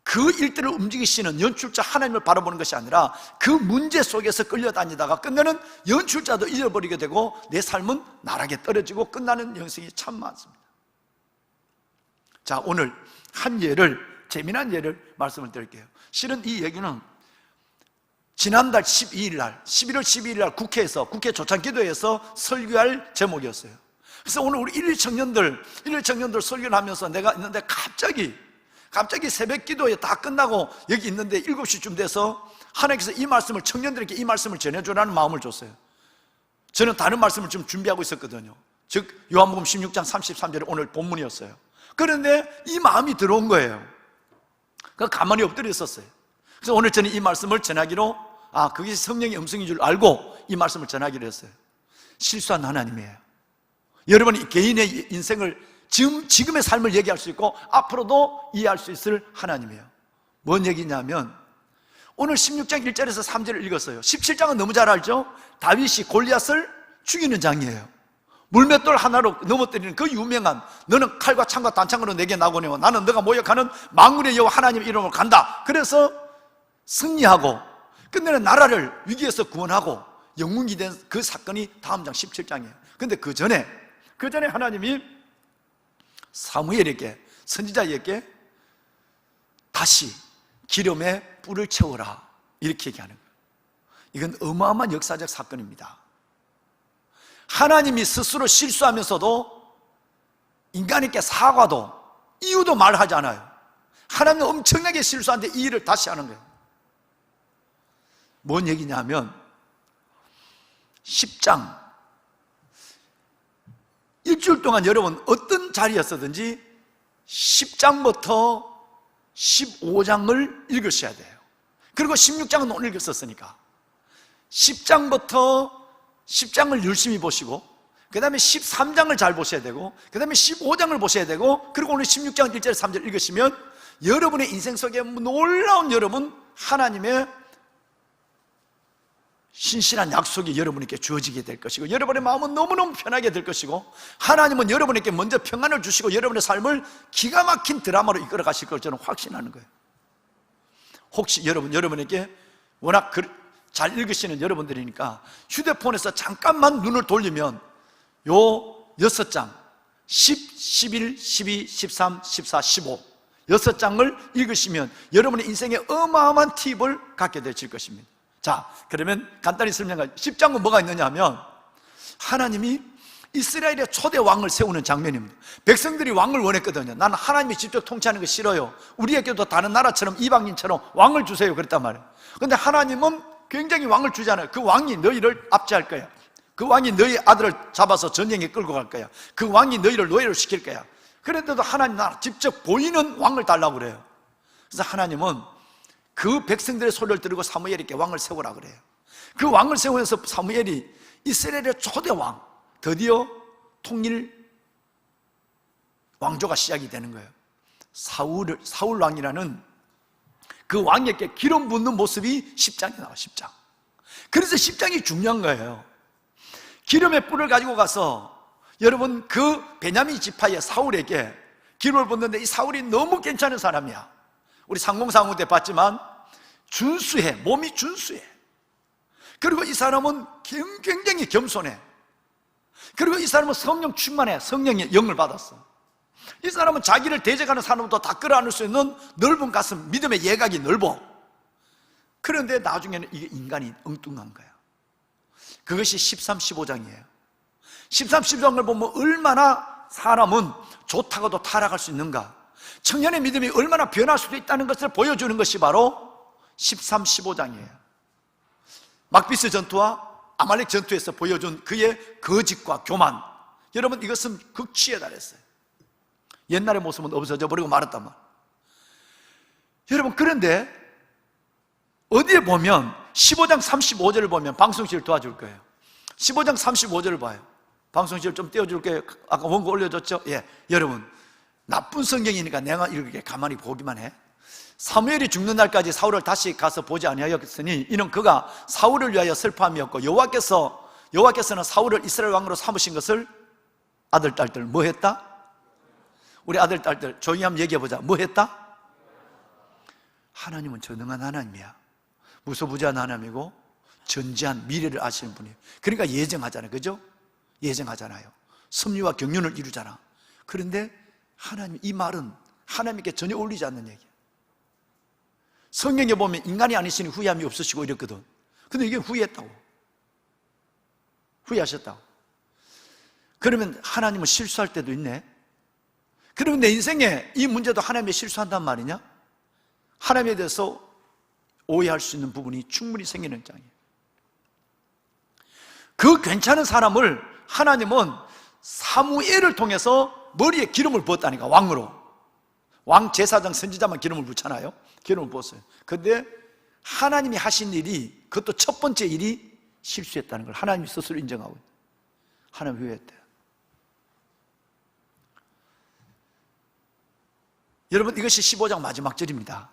그 일들을 움직이시는 연출자 하나님을 바라보는 것이 아니라 그 문제 속에서 끌려다니다가 끝내는 연출자도 잊어버리게 되고 내 삶은 나락에 떨어지고 끝나는 영생이 참 많습니다. 자, 오늘 한 예를, 재미난 예를 말씀을 드릴게요. 실은 이 얘기는 지난달 12일 날, 11월 12일 날 국회에서, 국회 조찬기도에서 설교할 제목이었어요. 그래서 오늘 우리 일일 청년들 설교를 하면서 내가 있는데 갑자기 새벽 기도에 다 끝나고 여기 있는데 7시쯤 돼서 하나님께서 이 말씀을, 청년들에게 이 말씀을 전해주라는 마음을 줬어요. 저는 다른 말씀을 좀 준비하고 있었거든요. 즉 요한복음 16장 33절이 오늘 본문이었어요. 그런데 이 마음이 들어온 거예요. 그러니까 가만히 엎드려 있었어요. 그래서 오늘 저는 이 말씀을 전하기로, 그게 성령의 음성인 줄 알고 이 말씀을 전하기로 했어요. 실수한 하나님이에요. 여러분이 개인의 인생을 지금의 삶을 얘기할 수 있고 앞으로도 이해할 수 있을 하나님이에요. 뭔 얘기냐면 오늘 16장 1절에서 3절을 읽었어요. 17장은 너무 잘 알죠? 다윗이 골리앗을 죽이는 장이에요. 물맷돌 하나로 넘어뜨리는 그 유명한, 너는 칼과 창과 단창으로 내게 나오네요, 나는 너가 모욕하는 만군의 여호와 하나님 이름으로 간다. 그래서 승리하고 끝내는 나라를 위기에서 구원하고 영웅이 된 그 사건이 다음 장 17장이에요. 근데 그 전에 하나님이 사무엘에게, 선지자에게 다시 기름에 뿔을 채워라 이렇게 얘기하는 거예요. 이건 어마어마한 역사적 사건입니다. 하나님이 스스로 실수하면서도 인간에게 사과도 이유도 말하지 않아요. 하나님은 엄청나게 실수하는데 이 일을 다시 하는 거예요. 뭔 얘기냐면 10장 일주일 동안 여러분 어떤 자리였었든지 10장부터 15장을 읽으셔야 돼요. 그리고 16장은 못 읽었었으니까 10장부터 10장을 열심히 보시고 그 다음에 13장을 잘 보셔야 되고 그 다음에 15장을 보셔야 되고 그리고 오늘 16장 1절 3절 읽으시면 여러분의 인생 속에 놀라운 여러분 하나님의 신실한 약속이 여러분에게 주어지게 될 것이고 여러분의 마음은 너무너무 편하게 될 것이고 하나님은 여러분에게 먼저 평안을 주시고 여러분의 삶을 기가 막힌 드라마로 이끌어 가실 걸 저는 확신하는 거예요. 혹시 여러분에게 워낙 잘 읽으시는 여러분들이니까 휴대폰에서 잠깐만 눈을 돌리면 요 6장 10, 11, 12, 13, 14, 15 6장을 읽으시면 여러분의 인생에 어마어마한 팁을 갖게 되실 것입니다. 자, 그러면 간단히 설명할게요. 10장은 뭐가 있느냐 하면 하나님이 이스라엘의 초대 왕을 세우는 장면입니다. 백성들이 왕을 원했거든요. 나는 하나님이 직접 통치하는 거 싫어요. 우리에게도 다른 나라처럼 이방인처럼 왕을 주세요 그랬단 말이에요. 그런데 하나님은 굉장히 왕을 주잖아요. 그 왕이 너희를 압제할 거야. 그 왕이 너희 아들을 잡아서 전쟁에 끌고 갈 거야. 그 왕이 너희를 노예로 시킬 거야. 그런데도 하나님 나 직접 보이는 왕을 달라고 그래요. 그래서 하나님은 그 백성들의 소리를 들고 사무엘에게 왕을 세우라 그래요. 그 왕을 세우면서 사무엘이 이스라엘의 초대 왕, 드디어 통일 왕조가 시작이 되는 거예요. 사울 왕이라는 그 왕에게 기름 붓는 모습이 10장에 나와요. 10장. 그래서 10장이 중요한 거예요. 기름의 뿔을 가지고 가서 여러분 그 베냐민 지파의 사울에게 기름을 붓는데 이 사울이 너무 괜찮은 사람이야. 우리 상공상국 때 봤지만 준수해, 몸이 준수해. 그리고 이 사람은 굉장히 겸손해. 그리고 이 사람은 성령 충만해. 성령의 영을 받았어. 이 사람은 자기를 대적하는 사람도 다 끌어안을 수 있는 넓은 가슴, 믿음의 예각이 넓어. 그런데 나중에는 이게 인간이 엉뚱한 거야. 그것이 13, 15장이에요 13, 15장을 보면 얼마나 사람은 좋다가도 타락할 수 있는가, 청년의 믿음이 얼마나 변할 수도 있다는 것을 보여주는 것이 바로 13, 15장이에요 막비스 전투와 아말렉 전투에서 보여준 그의 거짓과 교만, 여러분 이것은 극치에 달했어요. 옛날의 모습은 없어져 버리고 말았단 말이에요. 여러분 그런데 어디에 보면 15장 35절을 보면 방송실 도와줄 거예요. 15장 35절을 봐요. 방송실 좀 띄워줄게요. 아까 원고 올려줬죠? 예, 여러분 나쁜 성경이니까 내가 이렇게 가만히 보기만 해. 사무엘이 죽는 날까지 사울을 다시 가서 보지 아니하였으니 이는 그가 사울을 위하여 슬퍼함이었고 여호와께서는 사울을 이스라엘 왕으로 삼으신 것을 아들 딸들 뭐 했다? 우리 아들 딸들 조용히 한번 얘기해보자. 뭐 했다? 하나님은 전능한 하나님이야. 무소부지한 하나님이고 전지한 미래를 아시는 분이에요. 그러니까 예정하잖아요. 그죠? 예정하잖아요. 섭리와 경륜을 이루잖아. 그런데 하나님, 이 말은 하나님께 전혀 어울리지 않는 얘기예요. 성경에 보면 인간이 아니시니 후회함이 없으시고 이랬거든. 근데 이게 후회했다고. 후회하셨다고. 그러면 하나님은 실수할 때도 있네. 그러면 내 인생에 이 문제도 하나님이 실수한단 말이냐? 하나님에 대해서 오해할 수 있는 부분이 충분히 생기는 장이에요. 그 괜찮은 사람을 하나님은 사무엘을 통해서 머리에 기름을 부었다니까. 왕으로. 왕 제사장 선지자만 기름을 붓잖아요. 기름을 부었어요. 근데 하나님이 하신 일이, 그것도 첫 번째 일이 실수했다는 걸 하나님이 스스로 인정하고 있어요. 하나님 후회했대요. 여러분, 이것이 15장 마지막 절입니다.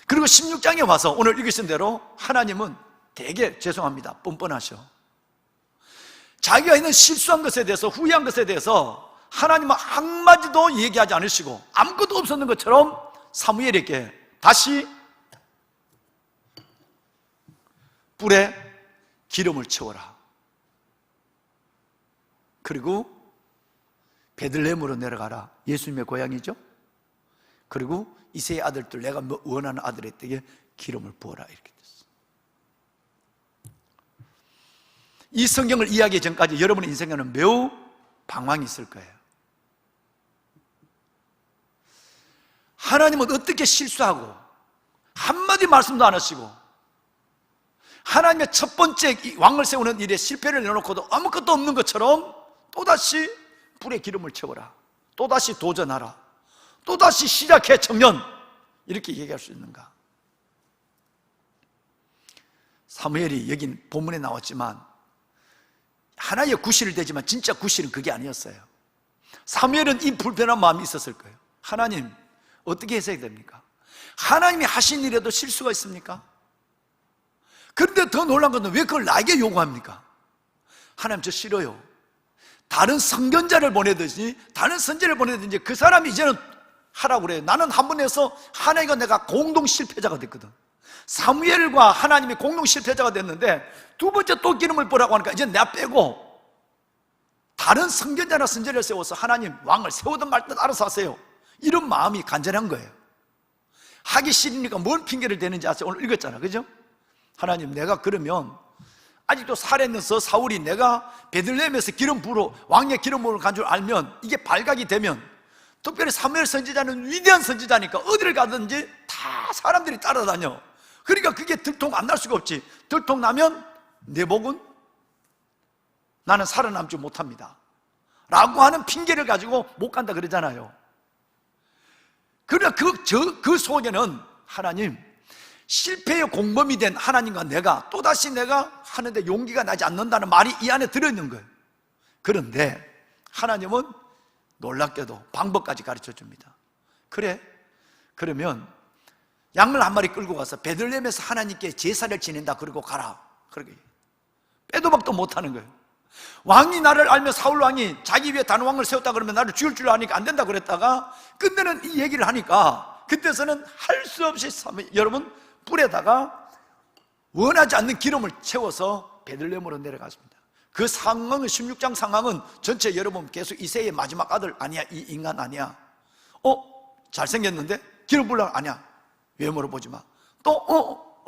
그리고 16장에 와서 오늘 읽으신 대로 하나님은 되게 죄송합니다, 뻔뻔하셔. 자기가 있는 실수한 것에 대해서, 후회한 것에 대해서 하나님은 한마디도 얘기하지 않으시고 아무것도 없었는 것처럼 사무엘에게 다시 뿔에 기름을 채워라. 그리고 베들레헴으로 내려가라. 예수님의 고향이죠. 그리고 이새의 아들들, 내가 원하는 아들에게 기름을 부어라. 이렇게 됐어. 이 성경을 이해하기 전까지 여러분의 인생에는 매우 방황이 있을 거예요. 하나님은 어떻게 실수하고 한마디 말씀도 안 하시고 하나님의 첫 번째 왕을 세우는 일에 실패를 내놓고도 아무것도 없는 것처럼 또다시 불에 기름을 채워라, 또다시 도전하라, 또다시 시작해 청년, 이렇게 얘기할 수 있는가? 사무엘이 여긴 본문에 나왔지만 하나의 구실이 되지만 진짜 구실은 그게 아니었어요. 사무엘은 이 불편한 마음이 있었을 거예요. 하나님, 어떻게 해석이 됩니까? 하나님이 하신 일에도 실수가 있습니까? 그런데 더 놀란 건 왜 그걸 나에게 요구합니까? 하나님, 저 싫어요. 다른 선견자를 보내든지 다른 선지자를 보내든지 그 사람이 이제는 하라고 그래요. 나는 한 번 해서 하나님과 내가 공동 실패자가 됐거든. 사무엘과 하나님이 공동 실패자가 됐는데 두 번째 또 기름을 부으라고 하니까 이제 내가 빼고 다른 선견자나 선지자를 세워서 하나님 왕을 세우든 말든 알아서 하세요. 이런 마음이 간절한 거예요. 하기 싫으니까 뭘 핑계를 대는지 아세요? 오늘 읽었잖아, 그죠? 하나님, 내가 그러면 아직도 살아있는 사울이 내가 베들레헴에서 기름 부으러 왕의 기름 부으러 간 줄 알면 이게 발각이 되면, 특별히 사무엘 선지자는 위대한 선지자니까 어디를 가든지 다 사람들이 따라다녀. 그러니까 그게 들통 안 날 수가 없지. 들통 나면 내 복은 나는 살아남지 못합니다 라고 하는 핑계를 가지고 못 간다 그러잖아요. 그러나 그 속에는 하나님, 실패의 공범이 된 하나님과 내가 또다시 내가 하는데 용기가 나지 않는다는 말이 이 안에 들어있는 거예요. 그런데 하나님은 놀랍게도 방법까지 가르쳐 줍니다. 그래, 그러면 양을 한 마리 끌고 가서 베들레헴에서 하나님께 제사를 지낸다 그러고 가라. 그러게 빼도 박도 못하는 거예요. 왕이 나를 알면 사울 왕이 자기 위에 다른 왕을 세웠다 그러면 나를 죽일 줄 아니까 안 된다 그랬다가 끝내는 이 얘기를 하니까 그때서는 할 수 없이 여러분 뿔에다가 원하지 않는 기름을 채워서 베들레헴으로 내려갔습니다. 그 상황은 16장 상황은 전체 여러분 계속 이새의 마지막 아들 아니야, 이 인간 아니야. 잘생겼는데 기름 부으려고 아니야. 외모로 보지 마. 또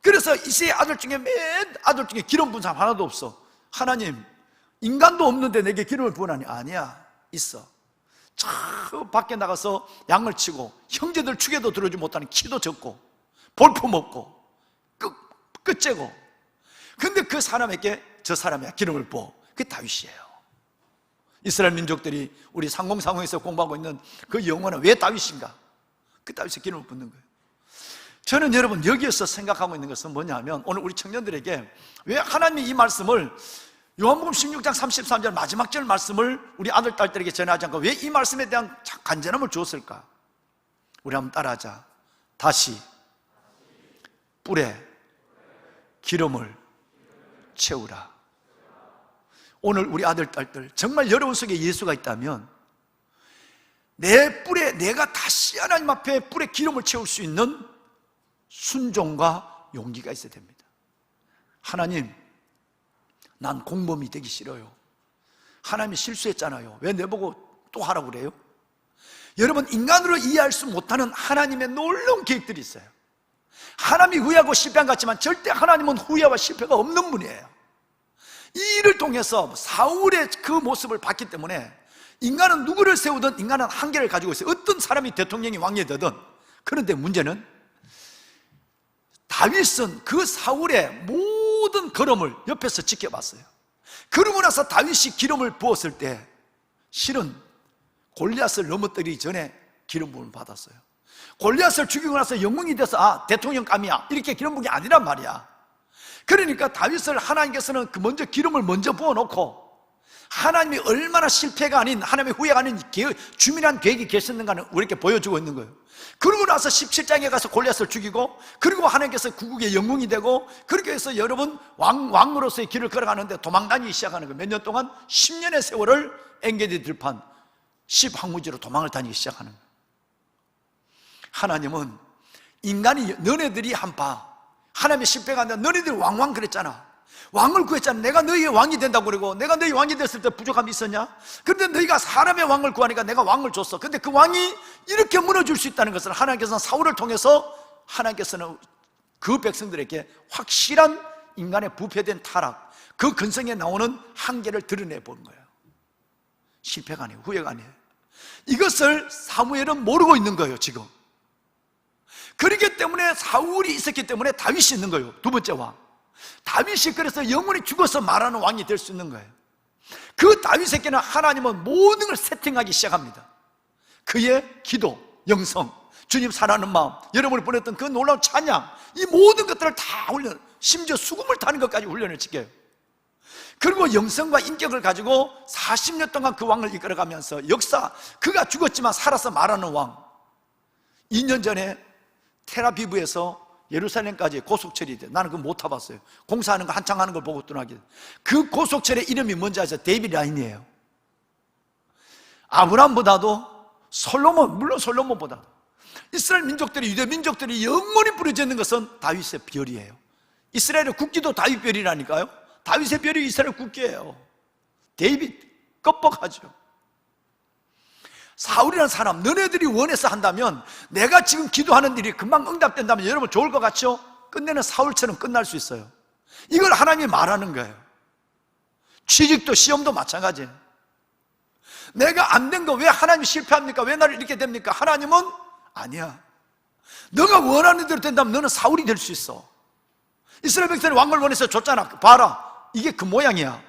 그래서 이새의 아들 중에 맨 아들 중에 기름 부은 사람 하나도 없어. 하나님, 인간도 없는데 내게 기름을 부으라니. 아니야, 있어. 저 밖에 나가서 양을 치고 형제들 축에도 들어오지 못하는 키도 적고 볼품 없고 끝째고, 근데 그 사람에게 저 사람이야 기름을 부어. 그게 다윗이에요. 이스라엘 민족들이 우리 상공상공에서 공부하고 있는 그 영어는 왜 다윗인가? 그 다윗에 기름을 붓는 거예요. 저는 여러분 여기에서 생각하고 있는 것은 뭐냐 하면, 오늘 우리 청년들에게 왜 하나님이 이 말씀을 요한복음 16장 33절 마지막 절 말씀을 우리 아들 딸들에게 전하지 않고 왜 이 말씀에 대한 간절함을 주었을까? 우리 한번 따라하자. 다시 뿔에 기름을 채우라. 오늘 우리 아들 딸들, 정말 여러분 속에 예수가 있다면 내 뿔에, 내가 다시 하나님 앞에 뿔에 기름을 채울 수 있는 순종과 용기가 있어야 됩니다. 하나님, 난 공범이 되기 싫어요. 하나님이 실수했잖아요. 왜 내보고 또 하라고 그래요? 여러분, 인간으로 이해할 수 못하는 하나님의 놀라운 계획들이 있어요. 하나님이 후회하고 실패한 것 같지만 절대 하나님은 후회와 실패가 없는 분이에요. 이 일을 통해서 사울의 그 모습을 봤기 때문에 인간은 누구를 세우든 인간은 한계를 가지고 있어요. 어떤 사람이 대통령이 왕이 되든. 그런데 문제는 다윗은 그 사울의 모든 걸음을 옆에서 지켜봤어요. 그러고 나서 다윗이 기름을 부었을 때 실은 골리앗을 넘어뜨리기 전에 기름 부음을 받았어요. 골리앗을 죽이고 나서 영웅이 돼서 대통령감이야 이렇게 기름 부은 게 아니란 말이야. 그러니까 다윗을 하나님께서는 먼저 기름을 먼저 부어놓고 하나님이 얼마나 실패가 아닌, 하나님의 후회가 아닌 주민한 계획이 계셨는가는 우리에게 보여주고 있는 거예요. 그러고 나서 17장에 가서 골리앗을 죽이고, 그리고 하나님께서 구국의 영웅이 되고, 그렇게 해서 여러분 왕으로서의 길을 걸어가는데 도망다니기 시작하는 거예요. 몇 년 동안 10년의 세월을 엔게디 들판 10황무지로 도망을 다니기 시작하는 거예요. 하나님은 인간이, 너네들이 하나님의 실패가 아니라 너네들이 왕 그랬잖아. 왕을 구했잖아. 내가 너희의 왕이 된다고 그러고, 내가 너희 왕이 됐을 때 부족함이 있었냐? 그런데 너희가 사람의 왕을 구하니까 내가 왕을 줬어. 근데 그 왕이 이렇게 무너질 수 있다는 것을 하나님께서는 사울을 통해서, 하나님께서는 그 백성들에게 확실한 인간의 부패된 타락, 그 근성에 나오는 한계를 드러내 본 거예요. 실패가 아니에요, 후회가 아니에요. 이것을 사무엘은 모르고 있는 거예요, 지금. 그렇기 때문에 사울이 있었기 때문에 다윗이 있는 거예요. 두 번째 왕. 다윗이 그래서 영원히 죽어서 말하는 왕이 될 수 있는 거예요. 그 다윗에게는 하나님은 모든 걸 세팅하기 시작합니다. 그의 기도, 영성, 주님 사랑하는 마음, 여러분이 보냈던 그 놀라운 찬양, 이 모든 것들을 다 훈련, 심지어 수금을 타는 것까지 훈련을 시켜요. 그리고 영성과 인격을 가지고 40년 동안 그 왕을 이끌어가면서 그가 죽었지만 살아서 말하는 왕. 2년 전에 텔아비브에서 예루살렘까지 고속철이 돼. 나는 그거 못 타봤어요. 공사하는 거 한창 하는 걸 보고 떠나게 돼. 그 고속철의 이름이 뭔지 아세요? 데이비드 라인이에요. 아브람보다도 물론 솔로몬보다 이스라엘 민족들이, 유대 민족들이 영원히 부르짖는 있는 것은 다윗의 별이에요. 이스라엘의 국기도 다윗 별이라니까요. 다윗의 별이 이스라엘 국기예요. 데이비드 껍벅하죠. 사울이라는 사람, 너네들이 원해서 한다면, 내가 지금 기도하는 일이 금방 응답된다면 여러분 좋을 것 같죠? 끝내는 사울처럼 끝날 수 있어요. 이걸 하나님이 말하는 거예요. 취직도 시험도 마찬가지예요. 내가 안 된 거 왜 하나님이 실패합니까? 왜 나를 이렇게 됩니까? 하나님은 아니야. 너가 원하는 대로 된다면 너는 사울이 될 수 있어. 이스라엘 백성이 왕을 원해서 줬잖아. 봐라, 이게 그 모양이야.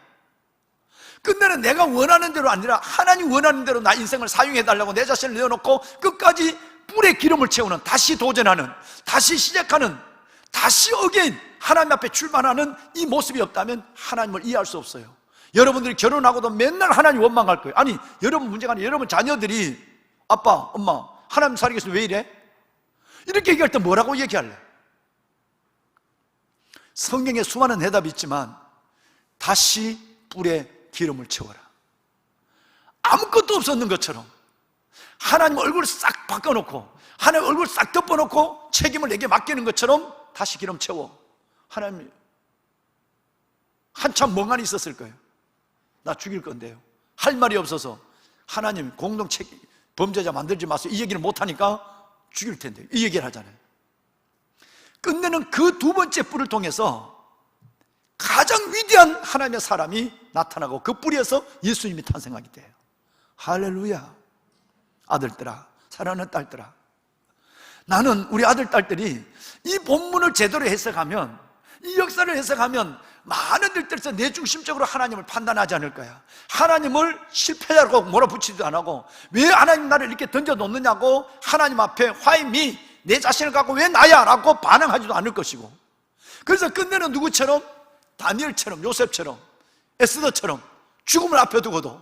끝내는 내가 원하는 대로 아니라 하나님 원하는 대로 나 인생을 사용해달라고 내 자신을 내어놓고 끝까지 뿔에 기름을 채우는, 다시 도전하는, 다시 시작하는, 다시 어게인 하나님 앞에 출발하는 이 모습이 없다면 하나님을 이해할 수 없어요. 여러분들이 결혼하고도 맨날 하나님 원망할 거예요. 아니, 여러분 문제가 아니라 여러분 자녀들이 아빠, 엄마, 하나님 살기 위해서 왜 이래? 이렇게 얘기할 때 뭐라고 얘기할래? 성경에 수많은 대답이 있지만 다시 뿔에 기름을 채워라. 아무것도 없었는 것처럼 하나님 얼굴을 싹 바꿔놓고, 하나님 얼굴을 싹 덮어놓고 책임을 내게 맡기는 것처럼 다시 기름 채워. 하나님 한참 멍하니 있었을 거예요. 나 죽일 건데요. 할 말이 없어서 하나님 공동 책임, 범죄자 만들지 마세요, 이 얘기를 못하니까 죽일 텐데, 이 얘기를 하잖아요. 끝내는 그 두 번째 뿔을 통해서 가장 위대한 하나님의 사람이 나타나고 그 뿌리에서 예수님이 탄생하게 돼요. 할렐루야. 아들들아, 사랑하는 딸들아, 나는 우리 아들, 딸들이 이 본문을 제대로 해석하면, 이 역사를 해석하면 많은 들들에서 내 중심적으로 하나님을 판단하지 않을 거야. 하나님을 실패자라고 몰아붙이지도 안 하고, 왜 하나님 나를 이렇게 던져놓느냐고 하나님 앞에 Why me? 내 자신을 갖고 왜 나야? 라고 반항하지도 않을 것이고, 그래서 끝내는 누구처럼? 다니엘처럼, 요셉처럼, 에스더처럼 죽음을 앞에 두고도,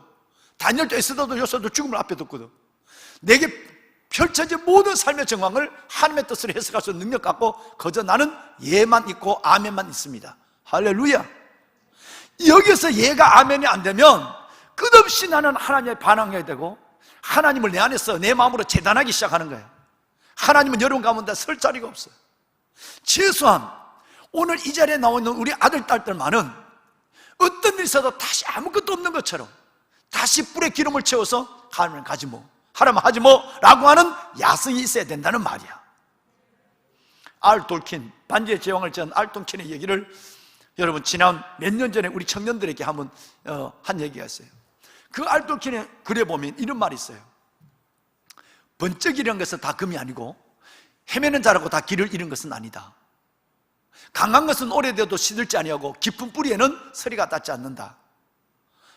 다니엘도 에스더도 요셉도 죽음을 앞에 두고도 내게 펼쳐진 모든 삶의 정황을 하나님의 뜻으로 해석할 수 있는 능력 갖고 거저 나는 예만 있고 아멘만 있습니다. 할렐루야. 여기서 예가 아멘이 안 되면 끝없이 나는 하나님에 반항해야 되고, 하나님을 내 안에서 내 마음으로 재단하기 시작하는 거예요. 하나님은 여러분 가운데 설 자리가 없어요. 최소한 오늘 이 자리에 나와 있는 우리 아들, 딸들만은 어떤 일이 있어도 다시 아무것도 없는 것처럼 다시 뿔에 기름을 채워서 하나님 가지 뭐, 하나님 하지 뭐 라고 하는 야성이 있어야 된다는 말이야. 알톨킨, 반지의 제왕을 지은 알톨킨의 얘기를 여러분 지난 몇 년 전에 우리 청년들에게 한번 한 얘기가 있어요. 그 알톨킨의 글에 보면 이런 말이 있어요. 번쩍이라는 것은 다 금이 아니고, 헤매는 자라고 다 길을 잃은 것은 아니다. 강한 것은 오래되어도 시들지 아니하고 깊은 뿌리에는 서리가 닿지 않는다.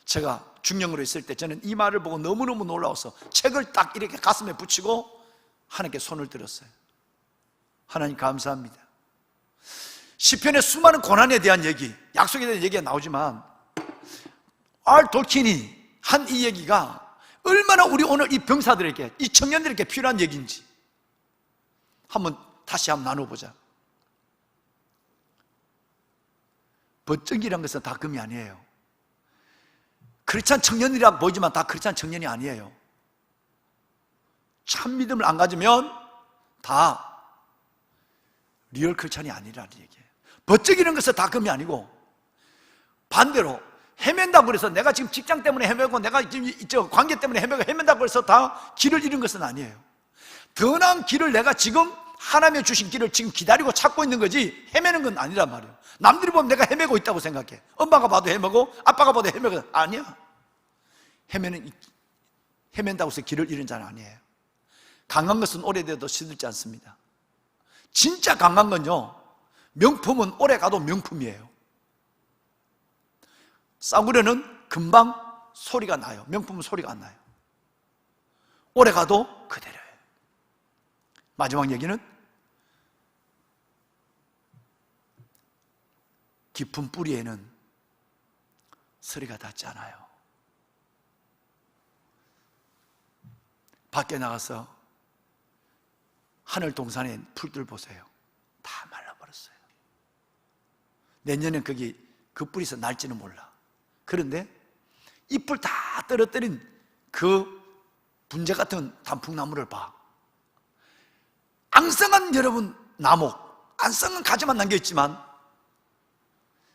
제가 중령으로 있을 때 저는 이 말을 보고 너무너무 놀라워서 책을 딱 이렇게 가슴에 붙이고 하나님께 손을 들었어요. 하나님 감사합니다. 시편의 수많은 고난에 대한 얘기, 약속에 대한 얘기가 나오지만 알 돌킨이 한 이 얘기가 얼마나 우리 오늘 이 병사들에게, 이 청년들에게 필요한 얘기인지 다시 한번 나눠보자. 번쩍이란 것은 다 금이 아니에요. 크리스찬 청년이라 보이지만 다 크리스찬 청년이 아니에요. 참 믿음을 안 가지면 다 리얼 크리스찬이 아니라는 얘기예요. 번쩍이는 것은 다 금이 아니고, 반대로 헤맨다고 해서 내가 지금 직장 때문에 헤매고 내가 지금 저 관계 때문에 헤맨다고 해서 다 길을 잃은 것은 아니에요. 더 나은 길을 내가 지금 하나님의 주신 길을 지금 기다리고 찾고 있는 거지 헤매는 건 아니란 말이에요. 남들이 보면 내가 헤매고 있다고 생각해. 엄마가 봐도 헤매고 아빠가 봐도 헤매고, 아니야. 헤맨다고 해서 길을 잃은 자는 아니에요. 강한 것은 오래돼도 시들지 않습니다. 진짜 강한 건요, 명품은 오래 가도 명품이에요. 싸구려는 금방 소리가 나요. 명품은 소리가 안 나요. 오래 가도 그대로예요. 마지막 얘기는 깊은 뿌리에는 소리가 닿지 않아요. 밖에 나가서 하늘 동산에 풀들 보세요. 다 말라버렸어요. 내년엔 거기 그 뿌리에서 날지는 몰라. 그런데 잎을 다 떨어뜨린 그 분재 같은 단풍나무를 봐. 앙상한 여러분 나목, 앙상한 가지만 남겨있지만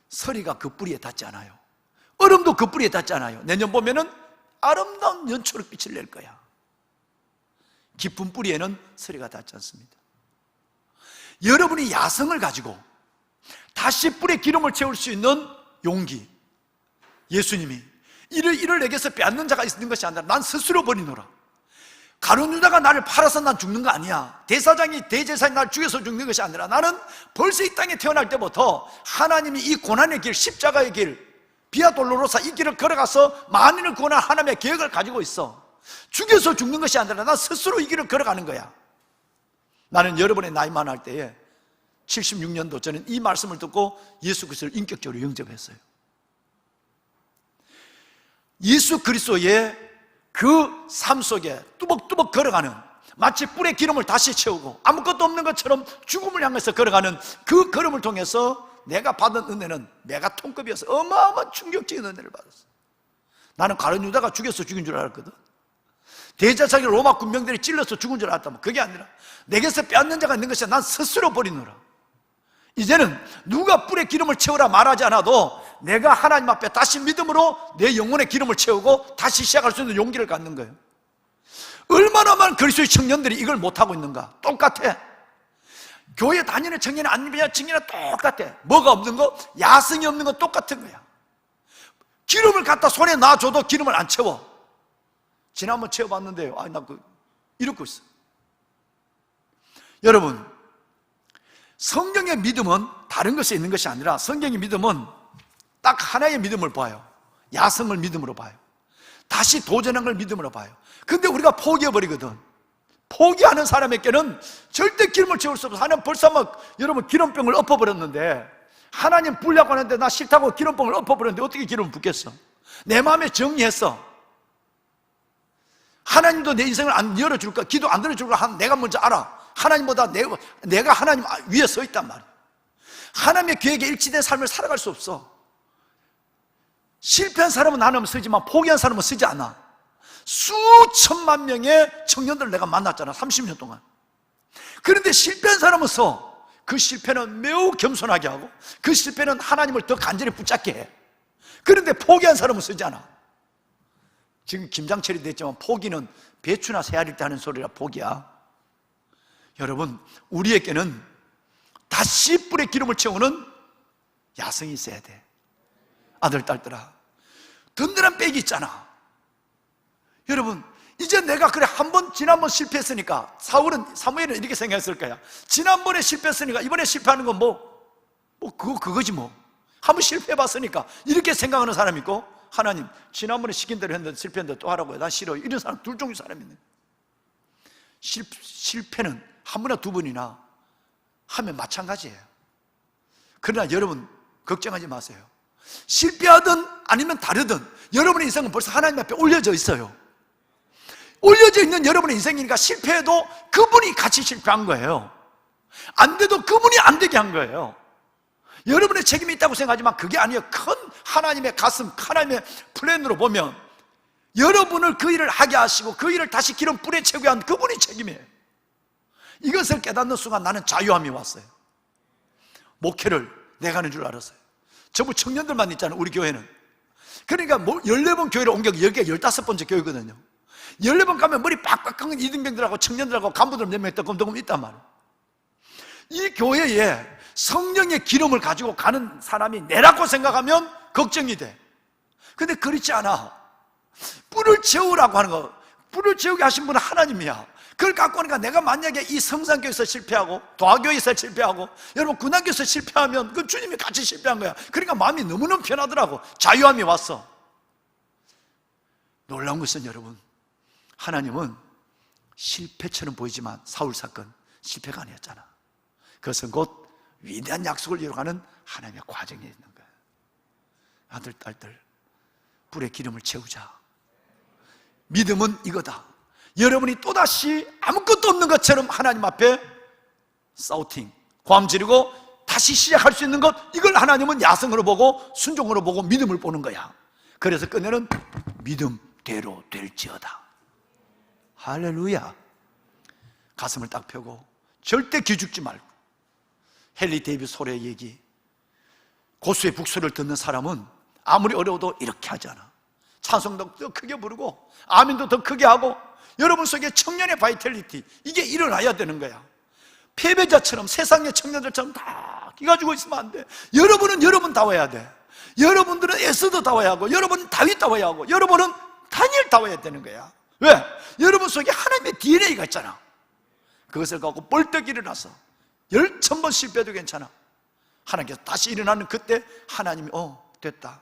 서리가 그 뿌리에 닿지 않아요. 얼음도 그 뿌리에 닿지 않아요. 내년 보면은 아름다운 연초록 빛을 낼 거야. 깊은 뿌리에는 서리가 닿지 않습니다. 여러분이 야성을 가지고 다시 뿔에 기름을 채울 수 있는 용기, 예수님이 이를 내게서 빼앗는 자가 있는 것이 아니라 난 스스로 버리노라. 가룟 유다가 나를 팔아서 난 죽는 거 아니야. 대제사장이 나를 죽여서 죽는 것이 아니라 나는 벌써 이 땅에 태어날 때부터 하나님이 이 고난의 길, 십자가의 길, 비아 돌로로사 이 길을 걸어가서 만인을 구원할 하나님의 계획을 가지고 있어. 죽여서 죽는 것이 아니라 난 스스로 이 길을 걸어가는 거야. 나는 여러분의 나이 많을 때에 76년도 저는 이 말씀을 듣고 예수 그리스도를 인격적으로 영접했어요. 예수 그리스도의 그 삶 속에 뚜벅뚜벅 걸어가는, 마치 뿔에 기름을 다시 채우고 아무것도 없는 것처럼 죽음을 향해서 걸어가는 그 걸음을 통해서 내가 받은 은혜는 메가톤급이어서 어마어마한 충격적인 은혜를 받았어. 나는 가룟 유다가 죽여서 죽인 줄 알았거든. 대제사장이 로마 군병들이 찔러서 죽은 줄 알았다면 그게 아니라 내게서 빼앗는 자가 있는 것이 난 스스로 버리노라. 이제는 누가 뿔에 기름을 채우라 말하지 않아도 내가 하나님 앞에 다시 믿음으로 내 영혼의 기름을 채우고 다시 시작할 수 있는 용기를 갖는 거예요. 얼마나 많은 그리스도의 청년들이 이걸 못하고 있는가. 똑같아. 교회 다니는 청년이 아니면 청년이 똑같아. 뭐가 없는 거? 야성이 없는 건 똑같은 거야. 기름을 갖다 손에 놔줘도 기름을 안 채워. 지난번 채워봤는데요, 나 이러고 있어. 여러분, 성경의 믿음은 다른 것에 있는 것이 아니라 성경의 믿음은 딱 하나의 믿음을 봐요. 야성을 믿음으로 봐요. 다시 도전한 걸 믿음으로 봐요. 근데 우리가 포기해버리거든. 포기하는 사람에게는 절대 기름을 채울 수 없어. 하나님 벌써 여러분 기름병을 엎어버렸는데, 하나님 불려고 하는데 나 싫다고 기름병을 엎어버렸는데 어떻게 기름을 붓겠어? 내 마음에 정리했어. 하나님도 내 인생을 안 열어줄까, 기도 안 들어줄까 내가 먼저 알아. 하나님보다 내가 하나님 위에 서 있단 말이야. 하나님의 계획에 일치된 삶을 살아갈 수 없어. 실패한 사람은 하나님 쓰지만 포기한 사람은 쓰지 않아. 수천만 명의 청년들을 내가 만났잖아, 30년 동안. 그런데 실패한 사람은 써. 그 실패는 매우 겸손하게 하고 그 실패는 하나님을 더 간절히 붙잡게 해. 그런데 포기한 사람은 쓰지 않아. 지금 김장철이 됐지만 포기는 배추나 새알일 때 하는 소리라 포기야. 여러분, 우리에게는 다시 뿔에 기름을 채우는 야성이 있어야 돼. 아들, 딸들아, 든든한 백이 있잖아. 여러분, 이제 내가 그래 지난번 실패했으니까 사무엘은 이렇게 생각했을 거야. 지난번에 실패했으니까 이번에 실패하는 건 그거지 뭐. 한번 실패해봤으니까 이렇게 생각하는 사람이 있고, 하나님 지난번에 시킨 대로 했는데 실패했는데 또 하라고요. 난 싫어. 이런 사람, 둘 종류 사람이 있네. 실패는 한 번이나 두 번이나 하면 마찬가지예요. 그러나 여러분 걱정하지 마세요. 실패하든 아니면 다르든 여러분의 인생은 벌써 하나님 앞에 올려져 있어요. 올려져 있는 여러분의 인생이니까 실패해도 그분이 같이 실패한 거예요. 안 돼도 그분이 안 되게 한 거예요. 여러분의 책임이 있다고 생각하지만 그게 아니에요. 큰 하나님의 가슴, 하나님의 플랜으로 보면 여러분을 그 일을 하게 하시고 그 일을 다시 기름 뿌려 채우게 한 그분이 책임이에요. 이것을 깨닫는 순간 나는 자유함이 왔어요. 목회를 내가 하는 줄 알았어요. 전부 청년들만 있잖아요, 우리 교회는. 그러니까 14번 교회를 옮겨 여기가 15번째 교회거든요. 14번 가면 머리 빡빡 깎은 이등병들하고 청년들하고 간부들 몇 명 뜨끔뜨끔 있단 말이에요. 이 교회에 성령의 기름을 가지고 가는 사람이 내라고 생각하면 걱정이 돼. 근데 그렇지 않아. 뿔을 채우라고 하는 거, 뿔을 채우게 하신 분은 하나님이야. 그걸 갖고 오니까 내가 만약에 이 성산교에서 실패하고 도화교에서 실패하고 여러분 군안교에서 실패하면 그 주님이 같이 실패한 거야. 그러니까 마음이 너무너무 편하더라고. 자유함이 왔어. 놀라운 것은 여러분, 하나님은 실패처럼 보이지만 사울 사건 실패가 아니었잖아. 그것은 곧 위대한 약속을 이루어가는 하나님의 과정이 있는 거예요. 아들, 딸들, 불의 기름을 채우자. 믿음은 이거다. 여러분이 또다시 아무것도 없는 것처럼 하나님 앞에 사우팅, 고함 지르고 다시 시작할 수 있는 것, 이걸 하나님은 야성으로 보고 순종으로 보고 믿음을 보는 거야. 그래서 끝내는 믿음대로 될지어다. 할렐루야. 가슴을 딱 펴고 절대 기죽지 말고. 헨리 데이비스 홀의 얘기, 고수의 북소리를 듣는 사람은 아무리 어려워도 이렇게 하잖아. 찬송도 더 크게 부르고 아멘도 더 크게 하고 여러분 속에 청년의 바이탈리티, 이게 일어나야 되는 거야. 패배자처럼 세상의 청년들처럼 다 기가지고 있으면 안 돼. 여러분은 여러분 다워야 돼. 여러분들은 에스더 다워야 하고 여러분은 다윗 다워야 하고 여러분은 다니엘 다워야 되는 거야. 왜? 여러분 속에 하나님의 DNA가 있잖아. 그것을 갖고 벌떡 일어나서 10,000번 실패해도 괜찮아. 하나님께서 다시 일어나는 그때 하나님이 됐다.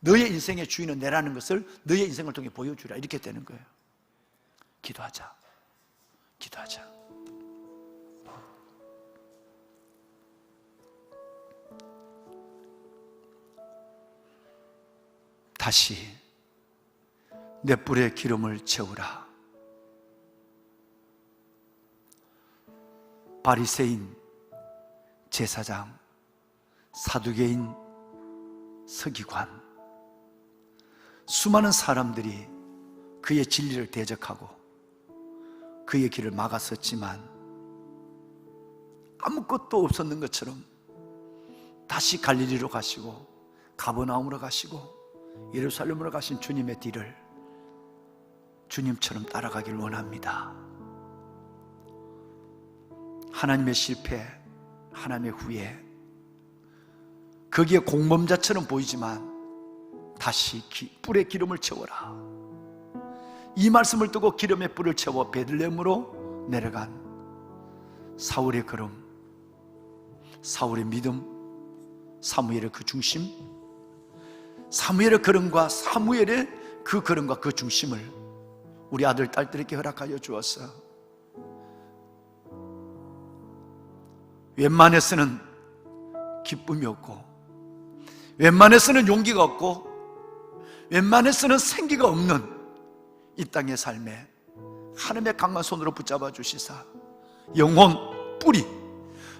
너의 인생의 주인은 내라는 것을 너의 인생을 통해 보여주라. 이렇게 되는 거예요. 기도하자. 기도하자. 다시 내 뿔에 기름을 채우라. 바리새인, 제사장, 사두개인, 서기관, 수많은 사람들이 그의 진리를 대적하고 그의 길을 막았었지만 아무것도 없었는 것처럼 다시 갈릴리로 가시고 가버나움으로 가시고 예루살렘으로 가신 주님의 뒤를 주님처럼 따라가길 원합니다. 하나님의 실패, 하나님의 후회, 거기에 공범자처럼 보이지만 다시 뿔에 기름을 채워라. 이 말씀을 두고 기름에 뿔을 채워 베들레헴으로 내려간 사울의 걸음, 사울의 믿음, 사무엘의 그 중심, 사무엘의 걸음과 사무엘의 그 걸음과 그 중심을 우리 아들, 딸들에게 허락하여 주었어. 웬만해서는 기쁨이 없고 웬만해서는 용기가 없고 웬만해서는 생기가 없는 이 땅의 삶에 하나님의 강한 손으로 붙잡아 주시사 영혼, 뿌리,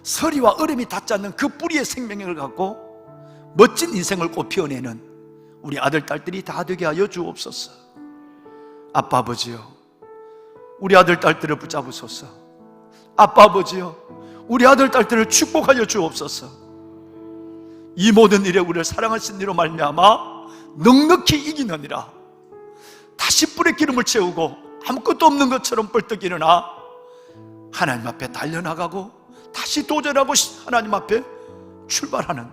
서리와 얼음이 닿지 않는 그 뿌리의 생명력을 갖고 멋진 인생을 꽃 피워내는 우리 아들, 딸들이 다 되게 하여 주옵소서. 아빠, 아버지요, 우리 아들, 딸들을 붙잡으소서. 아빠, 아버지요, 우리 아들, 딸들을 축복하여 주옵소서. 이 모든 일에 우리를 사랑하신 이로 말미암아 넉넉히 이기느니라. 다시 뿔에 기름을 채우고 아무것도 없는 것처럼 벌떡 일어나 하나님 앞에 달려나가고 다시 도전하고 하나님 앞에 출발하는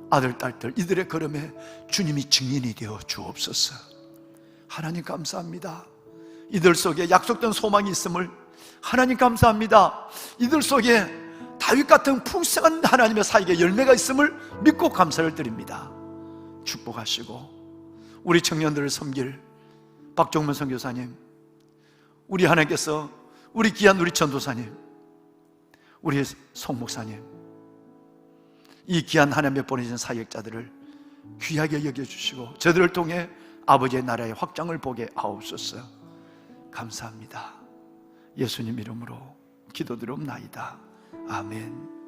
아들, 딸들, 이들의 걸음에 주님이 증인이 되어 주옵소서. 하나님 감사합니다. 이들 속에 약속된 소망이 있음을 하나님 감사합니다. 이들 속에 다윗 같은 풍성한 하나님의 사역의 열매가 있음을 믿고 감사를 드립니다. 축복하시고 우리 청년들을 섬길 박종문 선교사님, 우리 하나님께서 우리 귀한 우리 전도사님, 우리 송 목사님, 이 귀한 하나님의 보내신 사역자들을 귀하게 여겨주시고 저들을 통해 아버지의 나라의 확장을 보게 하옵소서. 감사합니다. 예수님 이름으로 기도드리옵나이다. 아멘.